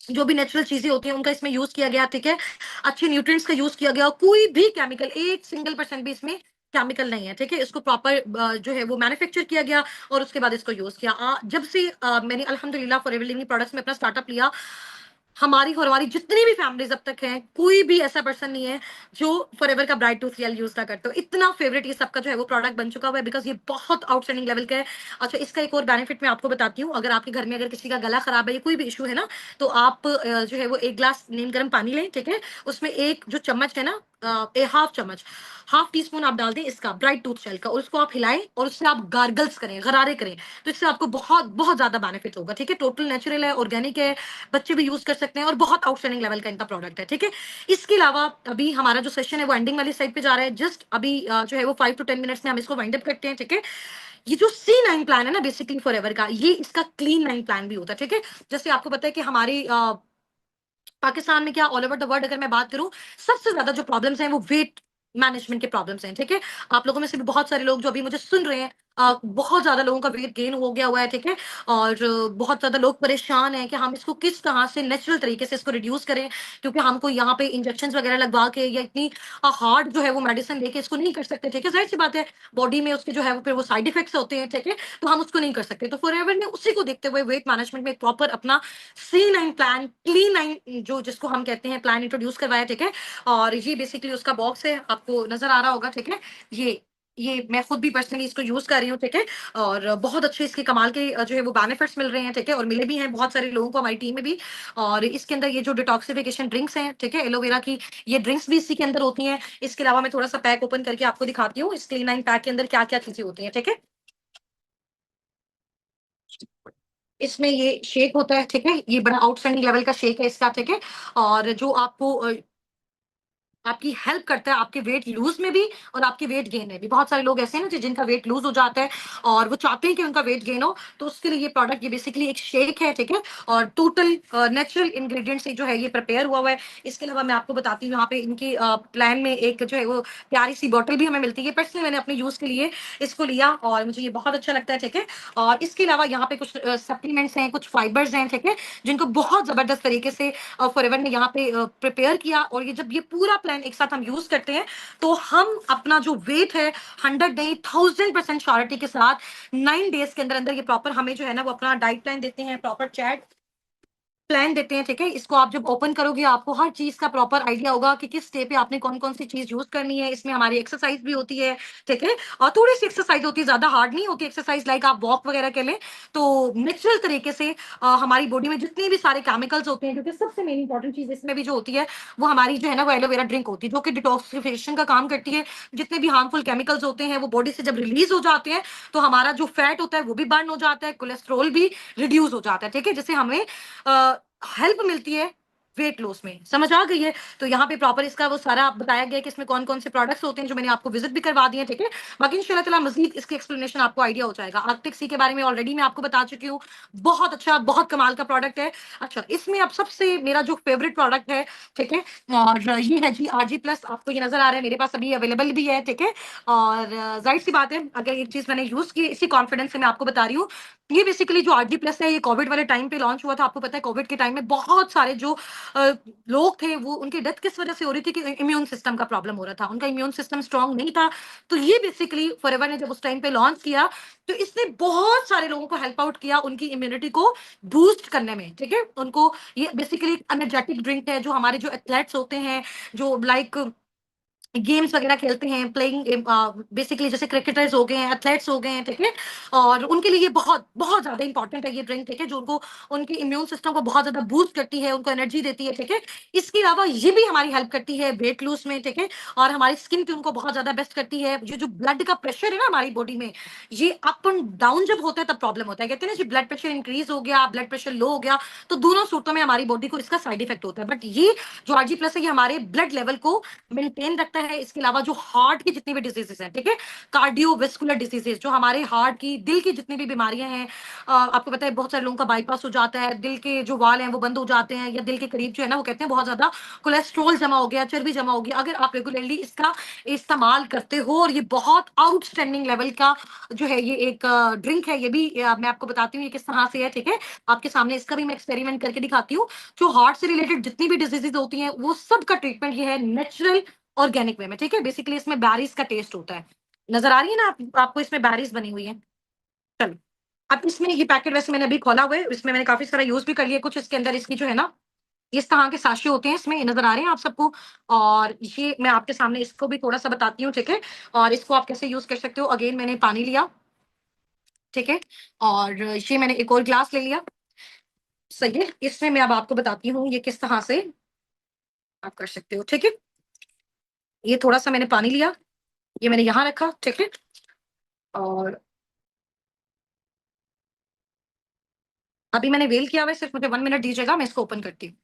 जो भी नेचुरल चीजें होती हैं उनका इसमें यूज किया गया, ठीक है? अच्छे न्यूट्रिएंट्स का यूज किया गया, कोई भी केमिकल, एक सिंगल परसेंट भी इसमें केमिकल नहीं है, ठीक है? इसको प्रॉपर जो है वो मैन्युफैक्चर किया गया, और उसके बाद इसको यूज किया। जब से मैंने अल्हम्दुलिल्लाह फॉरएवर लिविंग प्रोडक्ट्स में अपना स्टार्टअप लिया, हमारी और हमारी जितनी भी फैमिलीज अब तक हैं, कोई भी ऐसा पर्सन नहीं है जो फॉरएवर का ब्राइट टूथ जेल यूज ना करते हो। इतना फेवरेट ये सबका जो है वो प्रोडक्ट बन चुका हुआ है, बिकॉज ये बहुत आउटस्टैंडिंग लेवल का है। अच्छा, इसका एक और बेनिफिट मैं आपको बताती हूँ। अगर आपके घर में अगर किसी का गला खराब है या कोई भी इशू है ना, तो आप जो है वो एक ग्लास नीम गर्म पानी लें, ठीक है? उसमें एक जो चम्मच है ना, हाफ चम्मच, हाफ टी स्पून आप डाल दें इसका ब्राइट टूथ जेल का, और उसको आप हिलाएं और उससे आप गार्गल्स करें, गरारे करें। तो इससे आपको बहुत बहुत ज्यादा बेनिफिट होगा, ठीक है? टोटल नेचुरल है, ऑर्गेनिक है, बच्चे भी यूज कर सकते हैं, और बहुत आउटस्टैंडिंग लेवल का इनका प्रोडक्ट है, ठीक है? इसके अलावा अभी हमारा जो सेशन है वो एंडिंग वाली साइड पे जा रहा है। जस्ट अभी जो है वो 5 to 10 मिनट्स में हम इसको वाइंड अप करते हैं, ठीक है? ये जो C9 प्लान है ना बेसिकली फॉरएवर का, ये इसका क्लीन 9 प्लान भी होता है, ठीक है? जैसे आपको पता है कि हमारी पाकिस्तान में क्या, ऑल ओवर द वर्ल्ड अगर मैं बात करूं, सबसे ज्यादा जो प्रॉब्लम्स हैं वो वेट मैनेजमेंट के प्रॉब्लम्स हैं, ठीक है? आप लोगों में से भी बहुत सारे लोग जो अभी मुझे सुन रहे हैं, बहुत ज्यादा लोगों का वेट गेन हो गया हुआ है, ठीक है। और बहुत ज्यादा लोग परेशान हैं कि हम इसको किस तरह से नेचुरल तरीके से इसको रिड्यूस करें, क्योंकि हमको यहाँ पे इंजेक्शन वगैरह लगवा के या इतनी हार्ड जो है वो मेडिसिन लेके इसको नहीं कर सकते, ठीक है। जाहिर सी बात है, बॉडी में उसके जो है वो फिर वो साइड इफेक्ट्स होते हैं, ठीक है। तो हम उसको नहीं कर सकते। तो फॉरएवर ने उसी को देखते हुए वेट मैनेजमेंट में प्रॉपर अपना C9 प्लान, क्ली9 जो जिसको हम कहते हैं प्लान इंट्रोड्यूस करवाया, ठीक है। और ये बेसिकली उसका बॉक्स है, आपको नजर आ रहा होगा, ठीक है। ये मैं खुद भी पर्सनली इसको यूज कर रही हूँ, ठीक है। और बहुत अच्छे इसके कमाल के जो है वो बेनिफिट्स मिल रहे हैं, ठीक है। और मिले भी हैं बहुत सारे लोगों को हमारी टीम में भी। और इसके अंदर ये जो डिटॉक्सिफिकेशन ड्रिंक्स हैं, ठीक है, एलोवेरा की ये ड्रिंक्स भी इसी के अंदर होती हैं। इसके अलावा मैं थोड़ा सा पैक ओपन करके आपको दिखाती हूँ, इस क्लीन 9 पैक के अंदर क्या क्या चीजें होती हैं, ठीक है। इसमें ये शेक होता है, ठीक है। ये बड़ा आउटस्टैंडिंग लेवल का शेक है इसका, ठीक है। और जो आपको आपकी हेल्प करता है आपके वेट लूज में भी और आपके वेट गेन में भी। बहुत सारे लोग ऐसे हैं ना जिनका वेट लूज हो जाता है और वो चाहते हैं कि उनका वेट गेन हो, तो उसके लिए ये प्रोडक्ट, ये बेसिकली एक शेक है, ठीक है। और टोटल नेचुरल इंग्रेडिएंट से जो है ये प्रिपेयर हुआ हुआ है। इसके अलावा मैं आपको बताती हूँ, यहाँ पे इनकी प्लान में एक जो है वो प्यारी सी बॉटल भी हमें मिलती है। पर्सनली मैंने अपने यूज के लिए इसको लिया और मुझे ये बहुत अच्छा लगता है, ठीक है। और इसके अलावा यहाँ पे कुछ सप्लीमेंट्स हैं, कुछ फाइबर्स हैं, ठीक है, जिनको बहुत जबरदस्त तरीके से फॉरएवर ने यहाँ पे प्रिपेयर किया। और ये जब ये पूरा प्लान एक साथ हम यूज करते हैं, तो हम अपना जो वेट है 100 नहीं 1000% श्योरिटी के साथ 9 डेज के अंदर अंदर ये प्रॉपर हमें जो है ना वो अपना डाइट प्लान देते हैं, प्रॉपर चैट प्लान देते हैं, ठीक है। इसको आप जब ओपन करोगे आपको हर चीज का प्रॉपर आइडिया होगा कि किस स्टेप पे आपने कौन कौन सी चीज यूज करनी है। इसमें हमारी एक्सरसाइज भी होती है, ठीक है। और थोड़ी सी एक्सरसाइज होती है, ज्यादा हार्ड नहीं होती एक्सरसाइज, लाइक आप वॉक वगैरह के लिए। तो नेचुरल तरीके से हमारी बॉडी में जितने भी सारे केमिकल्स होते हैं, क्योंकि सबसे मेन इंपॉर्टेंट चीज इसमें भी जो होती है वो हमारी जो है ना वो एलोवेरा ड्रिंक होती है, जो कि डिटॉक्सिफिकेशन का काम करती है। जितने भी हार्मफुल केमिकल्स होते हैं वो बॉडी से जब रिलीज हो जाते हैं, तो हमारा जो फैट होता है वो भी बर्न हो जाता है, कोलेस्ट्रॉल भी रिड्यूस हो जाता है, ठीक है, जिससे हमें हेल्प मिलती है वेट लॉस में। समझ आ गई है? तो यहाँ पे प्रॉपर इसका वो सारा बताया गया है कि इसमें कौन कौन से प्रोडक्ट्स होते हैं, जो मैंने आपको विजिट भी करवा दिए, ठीक है। बाकी इंशाल्लाह ताला मजीद इसकी एक्सप्लेनेशन आपको आइडिया हो जाएगा। आर्कटिक सी के बारे में ऑलरेडी मैं आपको बता चुकी हूँ, बहुत अच्छा, बहुत कमाल का प्रोडक्ट है। अच्छा, इसमें अब सबसे मेरा जो फेवरेट प्रोडक्ट है, ठीक है, और ये है जी RG+। आपको ये नजर आ रहा है, मेरे पास अभी अवेलेबल भी है, ठीक है। और जाहिर सी बात है, अगर एक चीज मैंने यूज की इसी कॉन्फिडेंस से मैं आपको बता रही हूँ। ये बेसिकली जो RG+ है, ये कोविड वाले टाइम पे लॉन्च हुआ था। आपको पता है कोविड के टाइम में बहुत सारे जो लोग थे वो उनकी डेथ किस वजह से हो रही थी कि इम्यून सिस्टम का प्रॉब्लम हो रहा था, उनका इम्यून सिस्टम स्ट्रांग नहीं था। तो ये बेसिकली फॉरएवर ने जब उस टाइम पे लॉन्च किया, तो इसने बहुत सारे लोगों को हेल्प आउट किया उनकी इम्यूनिटी को बूस्ट करने में, ठीक है। उनको ये बेसिकली एनर्जेटिक ड्रिंक है, जो हमारे जो एथलेट्स होते हैं, जो लाइक गेम्स वगैरह खेलते हैं, प्लेइंग बेसिकली जैसे क्रिकेटर्स हो गए हैं, एथलेट्स हो गए हैं, ठीक है। और उनके लिए ये बहुत बहुत ज्यादा इंपॉर्टेंट है ये ड्रिंक, ठीक है, जो उनको उनके इम्यून सिस्टम को बहुत ज्यादा बूस्ट करती है, उनको एनर्जी देती है, ठीक है। इसके अलावा ये भी हमारी हेल्प करती है वेट लूज में, ठीक है। और हमारी स्किन टोन को बहुत ज्यादा बेस्ट करती है। ये जो ब्लड का प्रेशर है ना हमारी बॉडी में, ये अप एंड डाउन जब होता है तब प्रॉब्लम होता है। कहते हैं ना जी, ब्लड प्रेशर इंक्रीज हो गया, ब्लड प्रेशर लो हो गया, तो दोनों सूरतों में हमारी बॉडी को इसका साइड इफेक्ट होता है। बट ये जो RG+ है, ये हमारे ब्लड लेवल को मेंटेन रखता है। इसके अलावा जो हार्ट की जितनी भी डिजीजेस हैं, ठीक है, कार्डियोवेस्कुलर डिजीजेस, जो हमारे हार्ट की, दिल की जितनी भी बीमारियां हैं, आपको पता है बहुत सारे लोगों का बाईपास हो जाता है, दिल के जो वाल हैं वो बंद हो जाते हैं, या दिल के करीब जो है ना वो कहते हैं बहुत ज्यादा कोलेस्ट्रॉल जमा हो गया, चर्बी जमा हो गया। अगर आप रेगुलरली इसका इस्तेमाल करते हो, और ये बहुत आउटस्टैंडिंग लेवल का जो है ये एक ड्रिंक है, ये भी मैं आपको बताती हूँ ये किस तरह से है, ठीक है। आपके सामने इसका भी मैं एक्सपेरिमेंट करके दिखाती हूँ। जो हार्ट से रिलेटेड जितनी भी डिजीजेज होती हैं, वो सब का ट्रीटमेंट ये है नेचुरल ऑर्गेनिक वे में, ठीक है। बेसिकली इसमें बैरीज का टेस्ट होता है। नजर आ रही है ना आपको इसमें बैरीज बनी हुई है। चलो, अब इसमें ये पैकेट वैसे मैंने अभी खोला हुआ है, इसमें मैंने काफी सारा यूज भी कर लिया। कुछ इसके अंदर इसकी जो है ना इस तरह के साशे होते हैं, इसमें ये नजर आ रहे हैं आप सबको। और ये मैं आपके सामने इसको भी थोड़ा सा बताती हूँ, ठीक है। और इसको आप कैसे यूज कर सकते हो। अगेन मैंने पानी लिया, ठीक है। और ये मैंने एक और ग्लास ले लिया, सही है। इसमें मैं अब आपको बताती हूँ ये किस तरह से आप कर सकते हो, ठीक है। ये थोड़ा सा मैंने पानी लिया, ये मैंने यहाँ रखा, ठीक है। और अभी मैंने वेल किया हुआ है, सिर्फ मुझे 1 मिनट दीजिएगा, मैं इसको ओपन करती हूँ।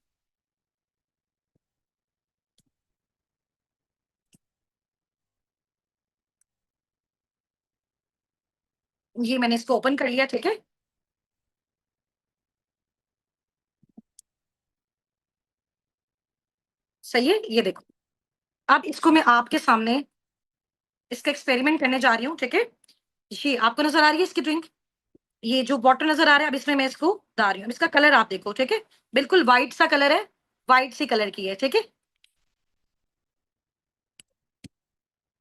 ये मैंने इसको ओपन कर लिया, ठीक है। सही है, ये देखो। अब इसको मैं आपके सामने इसका एक्सपेरिमेंट करने जा रही हूँ, ठीक है। जी, आपको नजर आ रही है इसकी ड्रिंक? ये जो बॉटल नजर आ रहा है, अब इसमें मैं इसको डाल रही हूँ। अब इसका कलर आप देखो, ठीक है? बिल्कुल व्हाइट सा कलर है, व्हाइट सी कलर की है, ठीक है?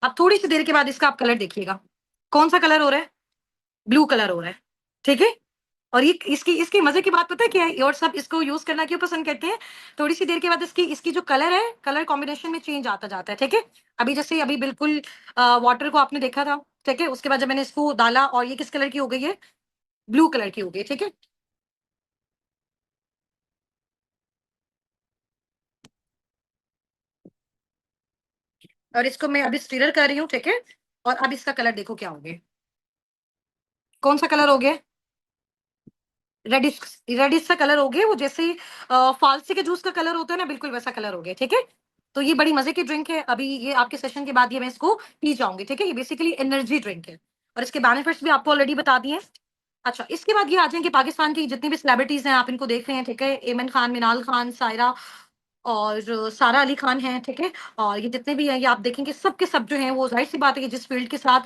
अब थोड़ी सी देर के बाद इसका आप कलर देखिएगा, कौन सा कलर हो रहा है? ब्लू कलर हो रहा है, ठीक है? और ये इसकी इसकी मजे की बात पता है क्या है? और सब इसको यूज करना क्यों पसंद करते हैं? थोड़ी सी देर के बाद इसकी इसकी जो कलर है, कलर कॉम्बिनेशन में चेंज आता जाता है, ठीक है? अभी जैसे अभी बिल्कुल वाटर को आपने देखा था, ठीक है? उसके बाद जब मैंने इसको डाला और ये किस कलर की हो गई है? ब्लू कलर की हो गई है, ठीक है? और इसको मैं अभी स्टीरर कर रही हूँ, ठीक है? और अब इसका कलर देखो क्या हो गया? कौन सा कलर हो गया? रेडिश, रेडिश सा कलर हो गया, वो जैसे फालसी के जूस का कलर होता है ना, बिल्कुल वैसा कलर हो गया, ठीक है? तो ये बड़ी मजे की ड्रिंक है। अभी ये आपके सेशन के बाद ये मैं इसको पी जाऊंगी, ठीक है? ये बेसिकली एनर्जी ड्रिंक है और इसके बेनिफिट्स भी आपको ऑलरेडी बता दिए। अच्छा, इसके बाद ये आ जाएंगे पाकिस्तान की जितनी भी सेलिब्रिटीज हैं, आप इनको देख रहे हैं, ठीक है? एमन खान, मिनाल खान, सायरा और सारा अली खान है, ठीक है? और ये जितने भी हैं, ये आप देखेंगे सब के सब जो हैं वो जाहिर सी बात है कि जिस फील्ड के साथ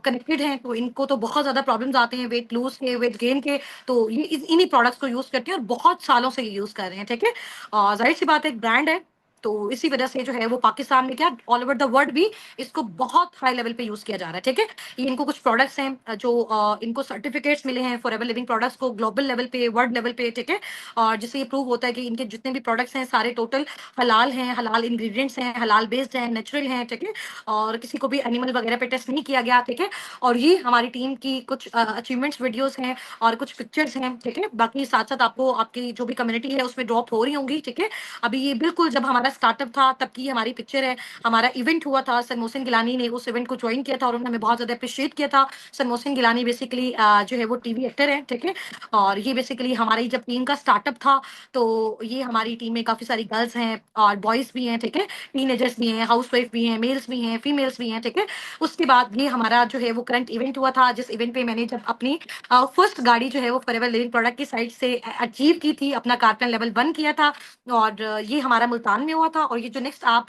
कनेक्टेड हैं, तो इनको तो बहुत ज्यादा प्रॉब्लम्स आते हैं वेट लूज के, वेट गेन के। तो ये इन्हीं प्रोडक्ट्स को यूज करते हैं और बहुत सालों से ये यूज कर रहे हैं, ठीक है? और जाहिर सी बात है, एक ब्रांड है, तो इसी वजह से जो है वो पाकिस्तान में क्या, ऑल ओवर द वर्ल्ड भी इसको बहुत हाई लेवल पे यूज किया जा रहा है, ठीक है? ये इनको कुछ प्रोडक्ट्स हैं जो इनको सर्टिफिकेट्स मिले हैं फॉर एवर लिविंग प्रोडक्ट्स को, ग्लोबल लेवल पे, वर्ल्ड लेवल पे, ठीक है? और जिससे ये प्रूव होता है कि इनके जितने भी प्रोडक्ट्स हैं सारे टोटल हलाल हैं, हलाल इंग्रेडिएंट्स हैं, हलाल बेस्ड हैं, नेचुरल हैं, ठीक है? और किसी को भी एनिमल वगैरह पे टेस्ट नहीं किया गया, ठीक है? और ये हमारी टीम की कुछ अचीवमेंट्स वीडियोस हैं और कुछ पिक्चर्स हैं, ठीक है? बाकी साथ साथ आपको आपकी जो भी कम्युनिटी है उसमें ड्रॉप हो रही होंगी, ठीक है? अभी ये बिल्कुल जब हमारा स्टार्टअप था तब की हमारी पिक्चर है। हमारा इवेंट हुआ था, सर मोहसिन गिलानी ने उस इवेंट को ज्वाइन किया था और उन्होंने हमें बहुत ज्यादा अप्रिशिएट किया था। सर मोहसिन गिलानी बेसिकली जो है वो टीवी एक्टर है, ठीक है? और ये बेसिकली हमारी जब टीम का स्टार्टअप था, तो ये हमारी टीम में काफी सारी गर्ल्स हैं और बॉयज भी हैं, ठीक है? टीनेजर्स भी हैं, हाउसवाइफ भी हैं, मेल्स भी हैं, फीमेल्स भी हैं, ठीक है? उसके बाद ये हमारा जो है वो करंट इवेंट हुआ था, जिस इवेंट पे मैंने जब अपनी फर्स्ट गाड़ी जो है वो फॉरएवर लिविंग प्रोडक्ट की साइड से अचीव की थी, अपना कारपेन लेवल 1 किया था। और ये हमारा मुल्तान में हुआ था। और ये जो नेक्स्ट आप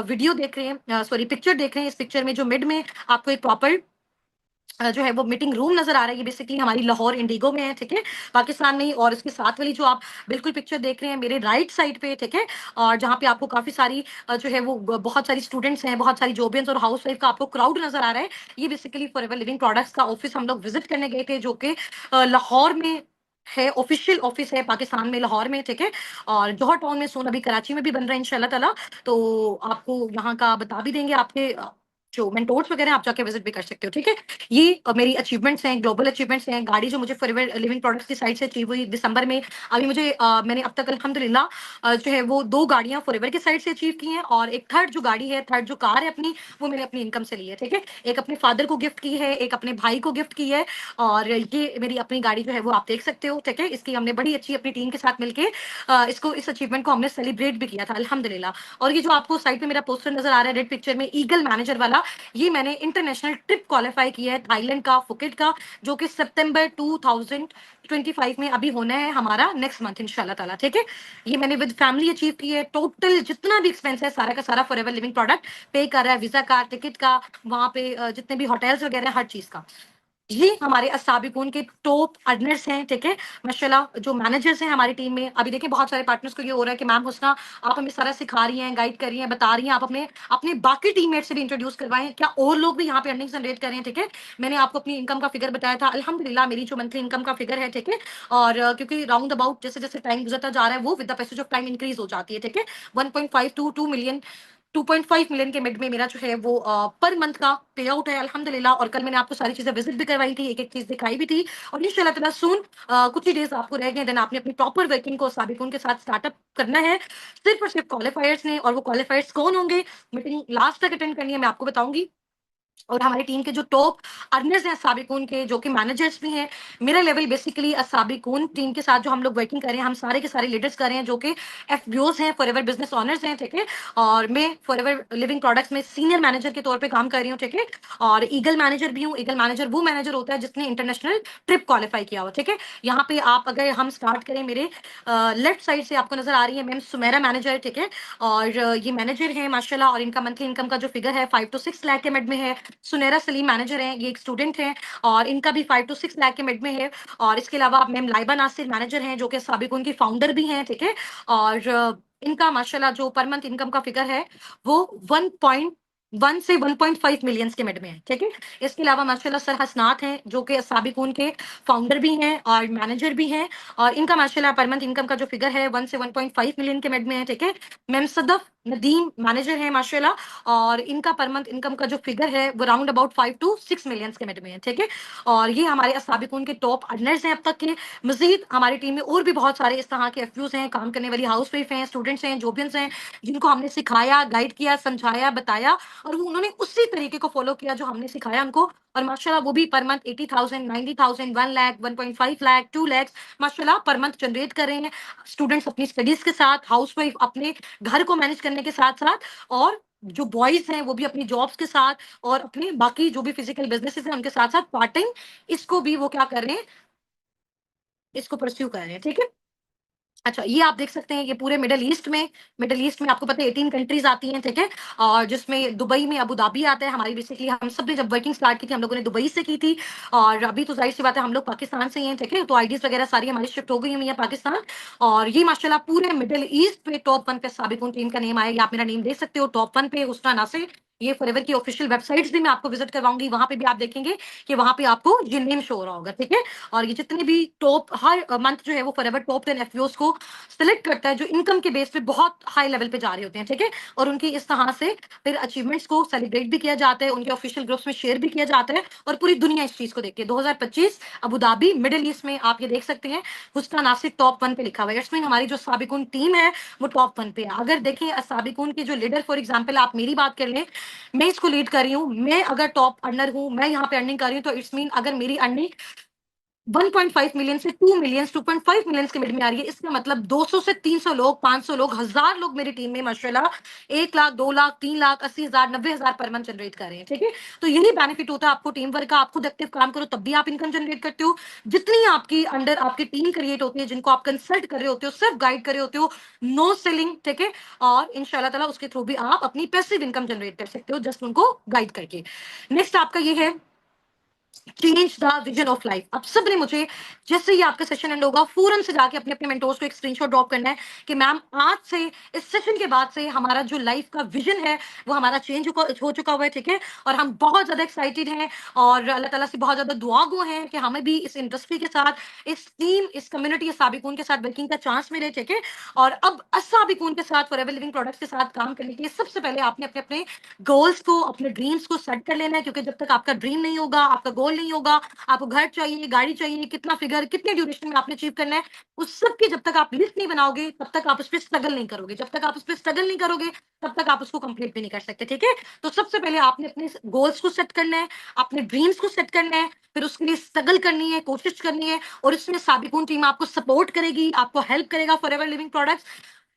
वीडियो देख रहे हैं, सॉरी पिक्चर देख रहे हैं, इस पिक्चर में जो मिड में आपको एक प्रॉपर जो है वो मीटिंग रूम नजर आ रहा है, ये बेसिकली हमारी लाहौर इंडिगो में है, ठीक है? पाकिस्तान में ही। और उसके साथ वाली जो आप बिल्कुल पिक्चर देख रहे हैं मेरे राइट साइड पे, ठीक है? और जहाँ पे आपको काफी सारी जो है वो बहुत सारी स्टूडेंट्स हैं, बहुत सारी जॉबियंस और हाउस वाइफ का आपको क्राउड नजर आ रहा है, ये बेसिकली फॉरएवर लिविंग प्रोडक्ट्स का ऑफिस हम लोग विजिट करने गए थे, जो कि लाहौर में है, ऑफिशियल ऑफिस है पाकिस्तान में, लाहौर में, ठीक है? और जौहर टाउन में, सोन अभी कराची में भी बन रहा है इंशाल्लाह ताला। तो आपको यहाँ का बता भी देंगे, आपके जो मेंटोर्स वगैरह आप जाके विजिट भी कर सकते हो, ठीक है? ये मेरी अचीवमेंट्स हैं, ग्लोबल अचीवमेंट्स हैं। गाड़ी जो मुझे फॉरएवर लिविंग प्रोडक्ट्स की साइड से अचीव हुई दिसंबर में। अभी मुझे मैंने अब तक अल्हम्दुलिल्लाह जो है वो 2 गाड़ियाँ फॉरएवर की साइड से अचीव की हैं और एक थर्ड जो गाड़ी है, थर्ड जो कार है अपनी, वो मैंने अपनी इनकम से ली है, ठीक है? एक अपने फादर को गिफ्ट की है, एक अपने भाई को गिफ्ट की है। और ये मेरी अपनी गाड़ी जो है वो आप देख सकते हो, ठीक है? इसकी हमने बड़ी अच्छी अपनी टीम के साथ मिलके इसको, इस अचीवमेंट को हमने सेलिब्रेट भी किया था अल्हम्दुलिल्लाह। और ये जो आपको साइड पे मेरा पोस्टर नजर आ रहा है रेड पिक्चर में, ईगल मैनेजर वाला, ये मैंने इंटरनेशनल ट्रिप क्वालिफाई किया है थाईलैंड का, फुकेट का, जो कि सितंबर 2025 में अभी होना है हमारा, नेक्स्ट मंथ इंशाल्लाह ताला, ठीक है? ये मैंने विद फैमिली अचीव की है। टोटल जितना भी एक्सपेंस है सारा का सारा फॉरएवर लिविंग प्रोडक्ट पे कर रहा है, वीजा का, टिकट का, वहां पे जितने भी होटल्स वगैरह, हर चीज का। ये हमारे अस्साबिकून के टॉप अर्नर्स हैं, ठीक है? माशाल्लाह जो मैनेजर्स हैं हमारी टीम में। अभी देखिए बहुत सारे पार्टनर्स को ये हो रहा है कि मैम हुस्ना, आप हमें सारा सिखा रही हैं, गाइड कर रही हैं, बता रही हैं, आप अपने अपने बाकी टीममेट से भी इंट्रोड्यूस करवाएं, क्या और लोग भी यहाँ पे अर्निंग जनरेट कर रहे हैं, ठीक है? मैंने आपको अपनी इनकम का फिगर बताया था, अल्हम्दुलिल्लाह मेरी जो मंथली इनकम का फिगर है, ठीक है? और क्योंकि राउंड अबाउट जैसे जैसे टाइम गुजरता जा रहा है वो with the passage of time increase हो जाती है, ठीक है? 1.5 टू 2 मिलियन, 2.5 मिलियन के मिड में मेरा जो है वो पर मंथ का पे आउट है अल्हम्दुलिल्लाह। और कल मैंने आपको सारी चीजें विजिट भी करवाई थी, एक एक चीज दिखाई भी थी। और इंशाल्लाह ताला सून कुछ ही डेज आपको रह गए, देन आपने अपनी प्रॉपर वर्किंग को साबिकुन के साथ स्टार्टअप करना है, सिर्फ और सिर्फ क्वालिफायर्स ने। और वो क्वालिफायर्स कौन होंगे, मीटिंग लास्ट तक अटेंड करनी है, मैं आपको बताऊंगी। और हमारी टीम के जो टॉप अर्नर्स हैं साबिकून के, जो कि मैनेजर्स भी हैं, मेरा लेवल बेसिकली साबिकून टीम के साथ जो हम लोग वर्किंग कर रहे हैं, हम सारे के सारे लीडर्स कर रहे हैं, जो कि एफबीओस हैं, फॉरएवर बिजनेस ऑनर्स हैं, ठीक है? और मैं फॉरएवर लिविंग प्रोडक्ट्स में सीनियर मैनेजर के तौर पे काम कर रही हूँ, ठीक है? और ईगल मैनेजर भी हूँ। ईगल मैनेजर वो मैनेजर होता है जिसने इंटरनेशनल ट्रिप क्वालिफाई किया हो, ठीक है? यहाँ पे आप अगर हम स्टार्ट करें, मेरे लेफ्ट साइड से आपको नजर आ रही है मैम सुमेरा मैनेजर, ठीक है? और ये मैनेजर है माशाल्लाह, और इनका मंथली इनकम का जो फिगर है 5 to 6 लाख के मिड में है। सुनैरा सलीम मैनेजर हैं, ये एक स्टूडेंट हैं और इनका भी 5 टू 6 लाख के मिड में है। और इसके अलावा मैम लाइबा नासिर मैनेजर हैं, जो कि साबिकुन की फाउंडर भी हैं, ठीक है। और इनका माशाल्लाह जो पर मंथ इनकम का फिगर है वो 1.1 से 1.5 मिलियंस के मिड में है, ठीक है। इसके अलावा माशाल्लाह सर हसनात हैं, जो कि साबिकुन के फाउंडर भी हैं और मैनेजर भी हैं, और इनका माशाल्लाह पर मंथ इनकम का जो फिगर है 1 से 1.5 मिलियन के मिड में है, ठीक है। मैम सदफ नदीम मैनेजर हैं माशाल्लाह, और इनका पर मंथ इनकम का जो फिगर है वो राउंड अबाउट 5 टू 6 मिलियंस के मिड में है, ठीक है। और ये हमारे साबिकुन के टॉप अर्नर्स हैं अब तक के। मजीद हमारी टीम में और भी बहुत सारे इस तरह के एफयूज हैं, काम करने वाली हाउस वाइफ हैं, स्टूडेंट्स हैं, जोबियंस हैं, जिनको हमने सिखाया, गाइड किया, समझाया, बताया, और वो उन्होंने उसी तरीके को फॉलो किया जो हमने सिखाया उनको। और माशाल्लाह वो भी पर मंथ 80,000, 90,000, 1 लाख, 1.5 लाख, 2 लाख माशाल्लाह पर मंथ जनरेट कर रहे हैं। स्टूडेंट्स अपनी स्टडीज के साथ, हाउस वाइफ अपने घर को मैनेज करने के साथ साथ, और जो बॉयज हैं वो भी अपनी जॉब्स के साथ और अपने बाकी जो भी फिजिकल बिजनेसेस हैं उनके साथ साथ पार्ट टाइम इसको भी वो क्या कर रहे हैं, इसको परस्यू कर रहे हैं, ठीक है। अच्छा, ये आप देख सकते हैं, ये पूरे मिडल ईस्ट में आपको पता है 18 कंट्रीज आती हैं, ठीक है। और जिसमें दुबई में अबू धाबी आता है। हमारी बेसिकली हम सब ने जब वर्किंग स्टार्ट की थी हम लोगों ने दुबई से की थी, और अभी तो जाहिर सी बात है हम लोग पाकिस्तान से ही हैं, ठीक है। तो आईडीज वगैरह सारी हमारी शिफ्ट हो गई हुई है पाकिस्तान। और ये माशाल्लाह पूरे मिडिल ईस्ट पे टॉप 1 पे साबिकुन टीम का नेम आया। ये आप मेरा नेम देख सकते हो, टॉप 1 पे हुस्ना नासिर। ये फॉरएवर की ऑफिशियल वेबसाइट्स भी मैं आपको विजिट करवाऊंगी, वहां पे भी आप देखेंगे कि वहां पे आपको ये नेम शो हो रहा होगा, ठीक है। और ये जितने भी टॉप हर मंथ जो है वो फॉरएवर टॉप 10 एफपीओस को सिलेक्ट करता है, जो इनकम के बेस पे बहुत हाई लेवल पे जा रहे होते हैं, ठीक है। और उनकी इस तरह से फिर अचीवमेंट्स को सेलिब्रेट भी किया जाता है, उनके ऑफिशियल ग्रुप्स में शेयर भी किया जाता है, और पूरी दुनिया इस चीज को देखती है। 2025 अबू धाबी मिडिल ईस्ट में आप ये देख सकते हैं, हुस्ना नासिर टॉप 1 पे लिखा हुआ है। इट्स मीन हमारी जो साबिकुन टीम है वो टॉप 1 पे है। अगर देखें साबिकुन की जो लीडर, फॉर एग्जाम्पल आप मेरी बात कर लें, मैं इसको लीड कर रही हूँ, मैं अगर टॉप अर्नर हूँ, मैं यहाँ पे अर्निंग कर रही हूँ, तो इट्स मीन अगर मेरी अर्निंग 1.5 मिलियन से 2 मिलियन, 2.5 मिलियन के मिड में आ रही है, इसका मतलब 200 से 300 लोग, 500 लोग, 1000 लोग मेरी टीम में माशाल्लाह 1 lakh, 2 lakh, 3 lakh, 80,000, 90,000 per month generate कर रहे हैं, ठीक है। तो यही बेनिफिट होता है आपको टीम वर्क का। आप खुद एक्टिव काम करो तब भी आप इनकम जनरेट करते हो। जितनी आपकी अंडर आपकी टीम क्रिएट होती है, जिनको आप कंसल्ट कर रहे होते हो, सिर्फ गाइड कर रहे होते हो, नो सेलिंग, ठीक है। और इंशाल्लाह ताला उसके थ्रू भी आप अपनी पैसिव इनकम जनरेट कर सकते हो, जस्ट उनको गाइड करके। नेक्स्ट आपका ये है change the vision of life. अब सब ने मुझे, जैसे ही आपका सेशन एंड होगा, फौरन से जाके अपने अपने मेंटोर्स को एक स्क्रीनशॉट ड्रॉप करना है कि मैम आज से, इस सेशन के बाद से हमारा जो लाइफ का विजन है वो हमारा चेंज हो चुका हुआ है, ठीक है। और हम बहुत ज्यादा एक्साइटेड हैं और अल्लाह ताला से बहुत ज्यादा दुआ गो हैं कि हमें भी इस इंडस्ट्री के साथ, इस टीम, इस कम्युनिटी साबिकुन के साथ वर्किंग का चांस मिले, ठीक है। और अब साबिकुन के साथ, फॉरएवर लिविंग प्रोडक्ट्स के साथ काम करने के लिए सबसे पहले आपने अपने अपने गोल्स को, अपने ड्रीम्स को सेट कर लेना है, क्योंकि जब तक आपका ड्रीम नहीं होगा, आपका गोल नहीं होगा, आपको घर चाहिए, गाड़ी चाहिए, कितना फिगर, कितने ड्यूरेशन में आपने अचीव करना है, उस सब की जब तक आप लिस्ट नहीं बनाओगे तब तक आप उस पर स्ट्रगल नहीं करोगे। जब तक आप उस पर स्ट्रगल नहीं करोगे तब तक आप उसको कंप्लीट भी नहीं कर सकते, ठीक है। तो सबसे पहले आपने अपने गोल्स को सेट करना है, अपने ड्रीम्स को सेट करना है, फिर उसके लिए स्ट्रगल करनी है, कोशिश करनी है, और इसमें साबिकुन टीम आपको सपोर्ट करेगी, आपको हेल्प करेगा, फॉरएवर लिविंग प्रोडक्ट्स।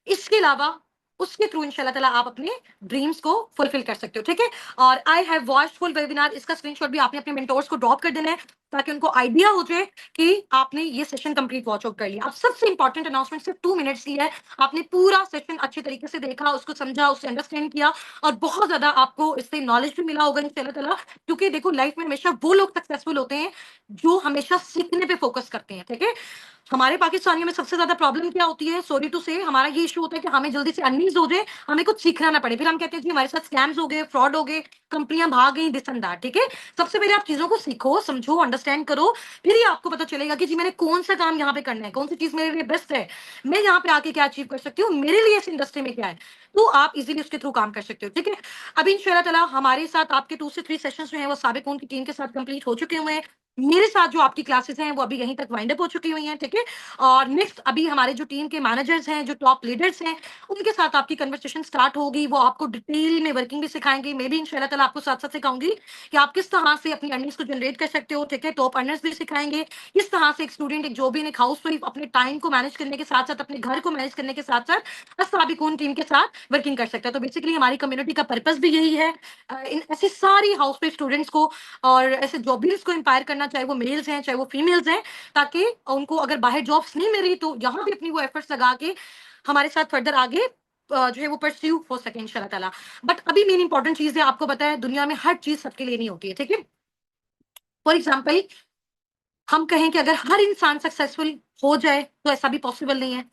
इसके अलावा उसके थ्रू इंशाल्लाह ताला आप अपने ड्रीम्स को फुलफिल कर सकते हो, ठीक है। और I have watched full webinar, इसका स्क्रीनशॉट भी आपने अपने मेंटोर्स को ड्रॉप कर देना है, ताकि उनको आइडिया हो जाए कि आपने ये सेशन कंप्लीट वॉच आउट कर लिया। अब सबसे इंपॉर्टेंट अनाउंसमेंट सिर्फ 2 मिनट्स की है। आपने पूरा सेशन अच्छे तरीके से देखा, उसको समझा, उससे अंडरस्टैंड किया, और बहुत ज्यादा आपको इससे नॉलेज भी मिला होगा इंशाल्लाह ताला। क्योंकि देखो लाइफ में हमेशा वो लोग सक्सेसफुल होते हैं जो हमेशा सीखने पे फोकस करते हैं, ठीक है। हमारे पाकिस्तानियों में सबसे ज्यादा प्रॉब्लम क्या होती है, सॉरी टू से, हमारा ये इशू होता है कि हमें जल्दी से अर्निंग्स हो जाए, हमें कुछ सीखना ना पड़े, फिर हम कहते हैं कि हमारे साथ स्कैम्स हो गए, फ्रॉड हो गए, कंपनियां भाग गई, दिस एंड दैट, ठीक है। सबसे पहले आप चीजों को सीखो, समझो, अंडरस्टैंड करो, फिर ही आपको पता चलेगा कि जी मैंने कौन सा काम यहाँ पे करना है, कौन सी चीज मेरे लिए बेस्ट है, मैं यहाँ पे आके क्या अचीव कर सकती हूँ, मेरे लिए इस इंडस्ट्री में क्या है, तो आप इजीली उसके थ्रू काम कर सकते हो, ठीक है। अभी इंशाल्लाह ताला हमारे साथ आपके 2 से 3 सेशंस जो हैं वो साबिकुन की टीम के साथ कंप्लीट हो चुके हुए हैं। मेरे साथ जो आपकी क्लासेस हैं वो अभी यहीं तक वाइंड अप हो चुकी हुई हैं, ठीक है। और नेक्स्ट अभी हमारे जो टीम के मैनेजर्स हैं, जो टॉप लीडर्स हैं, उनके साथ आपकी कन्वर्सेशन स्टार्ट होगी। वो आपको डिटेल में वर्किंग भी सिखाएंगे। मैं भी इंशाल्लाह ताला आपको साथ साथ सिखाऊंगी कि आप किस तरह से अपनी अर्निंग्स को जनरेट कर सकते हो, ठीक है। टॉप अर्नर्स भी सिखाएंगे किस तरह से एक स्टूडेंट, एक जॉबिन, एक हाउस वाइफ अपने टाइम को मैनेज करने के साथ साथ, अपने घर को मैनेज करने के साथ साथ साबिकुन टीम के साथ वर्किंग कर सकता है। तो बेसिकली हमारी कम्युनिटी का पर्पस भी यही है, इन ऐसी सारी हाउस वाइफ स्टूडेंट्स को और ऐसे जॉबिन्स को इंपायर करना, चाहे वो मेल्स हैं चाहे वो फीमेल्स हैं, ताकि उनको अगर बाहर जॉब्स नहीं मिल रही तो यहाँ भी अपनी वो एफर्ट्स लगा के हमारे साथ फर्दर आगे जो है वो परस्यू हो सके इंशाल्लाह ताला। बट अभी मेन इंपॉर्टेंट चीज है, आपको पता है दुनिया में हर चीज सबके लिए नहीं होती है, ठीक है। फॉर एग्जाम्पल हम कहें कि अगर हर इंसान सक्सेसफुल हो जाए तो ऐसा भी पॉसिबल नहीं है,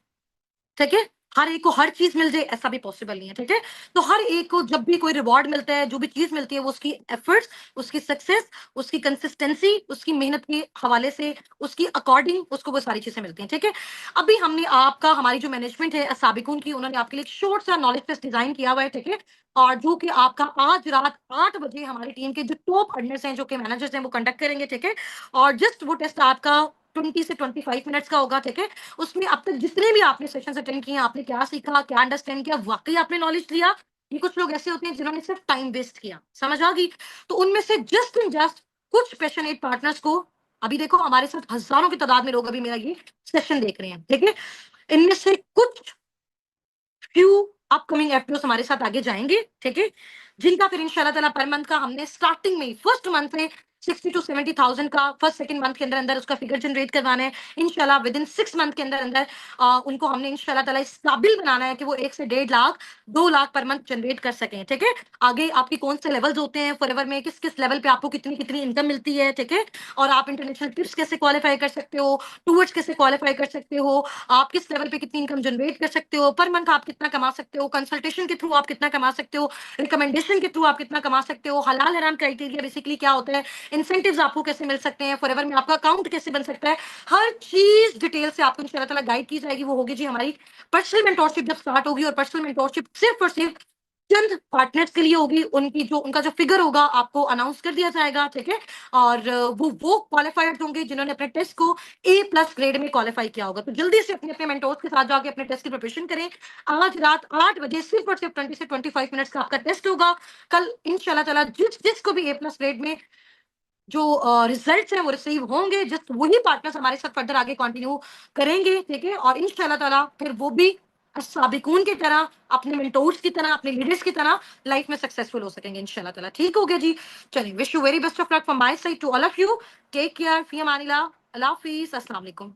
ठीक है। हर एक को हर चीज मिल जाए ऐसा भी पॉसिबल नहीं है, ठीक है। तो हर एक को जब भी कोई रिवॉर्ड मिलता है, जो भी चीज मिलती है, वो उसकी एफर्ट्स, उसकी सक्सेस, उसकी कंसिस्टेंसी, उसकी मेहनत के हवाले से, उसकी अकॉर्डिंग उसको वो सारी चीजें मिलती हैं, ठीक है। अभी हमने आपका, हमारी जो मैनेजमेंट है साबिकुन की, उन्होंने आपके लिए एक शॉर्ट सा नॉलेज टेस्ट डिजाइन किया हुआ है, ठीक है। और जो कि आपका आज रात 8 बजे हमारी टीम के जो टॉप अर्नर्स हैं, जो कि मैनेजर्स हैं, वो कंडक्ट करेंगे, ठीक है। और जस्ट वो टेस्ट आपका 20 से 25 मिनट्स का होगा, ठीक है। उसमें अब तक जितने भी आपने सेशंस अटेंड किए, आपने क्या सीखा, क्या अंडरस्टैंड किया, वाकई आपने नॉलेज लिया। ये कुछ लोग ऐसे होते हैं जिन्होंने सिर्फ टाइम वेस्ट किया, समझ आ गई। तो उनमें से जस्ट एंड जस्ट कुछ पैशनेट पार्टनर्स को, अभी देखो हमारे साथ हजारों की तादाद में लोग अभी मेरा ये सेशन देख रहे हैं, ठीक है। इनमें से कुछ फ्यू अपकमिंग एफपीओ हमारे साथ आगे जाएंगे, ठीक है। जिनका फिर इंशाल्लाह ताला पर मंथ का हमने स्टार्टिंग में फर्स्ट मंथ में 60 to 70,000 का फर्स्ट सेकंड मंथ के अंदर अंदर उसका फिगर जनरेट करवाना है इंशाल्लाह। विद इन 6 मंथ के अंदर अंदर उनको हमने इंशाल्लाह ताला इस काबिल बनाना है कि वो 1 से 1.5 lakh 2 lakh per month generate कर सकें, ठीक है। आगे आपकी कौन से लेवल्स होते हैं फॉरएवर में, किस किस लेवल पे आपको कितनी कितनी इनकम मिलती है, ठीक है। और आप इंटरनेशनल ट्रिप्स कैसे क्वालिफाई कर सकते हो, टूर्स कैसे क्वालिफाई कर सकते हो, आप किस लेवल पे कितनी इनकम जनरेट कर सकते हो, पर मंथ आप कितना कमा सकते हो, कंसल्टेशन के थ्रू आप कितना कमा सकते हो, रिकमेंडेशन के थ्रू आप कितना कमा सकते हो, हलाल हराम क्राइटेरिया बेसिकली क्या होता है, इंसेंटिव्स आपको कैसे मिल सकते हैं, फॉरएवर में आपका अकाउंट कैसे बन सकता है, हर चीज डिटेल से आपको इंशाल्लाह ताला गाइड की जाएगी। वो होगी जी हमारी पर्सनल मेंटोरशिप जब स्टार्ट होगी, और पर्सनल मेंटोरशिप सिर्फ और सिर्फ चंद पार्टनर्स के लिए होगी। उनका जो फिगर होगा आपको अनाउंस कर दिया जाएगा, ठीक है। और वो क्वालिफाइड होंगे जिन्होंने अपने टेस्ट को A+ ग्रेड में क्वालिफाई किया होगा। तो जल्दी से अपने अपने मेंटोर्स के साथ जाके अपने टेस्ट की प्रिपरेशन करें। आज रात 8 बजे सिर्फ और सिर्फ 20 से 25 मिनट्स का आपका टेस्ट होगा। कल इंशाल्लाह ताला जिसको भी A+ ग्रेड में जो रिजल्ट्स हैं वो रिसीव होंगे, जस्ट वही पार्टनर्स हमारे साथ फर्दर आगे कंटिन्यू करेंगे, ठीक है। और इंशाल्लाह ताला फिर वो भी साबिकून की तरह, अपने मेंटोर्स की तरह, अपने लीडर्स की तरह लाइफ में सक्सेसफुल हो सकेंगे इंशाल्लाह ताला। ठीक हो गया जी। चलिए, wish you very best of luck from my side to all of you. Take care, फी अमानिल्लाह, अल्लाह हाफिज, अस्सलाम वालेकुम।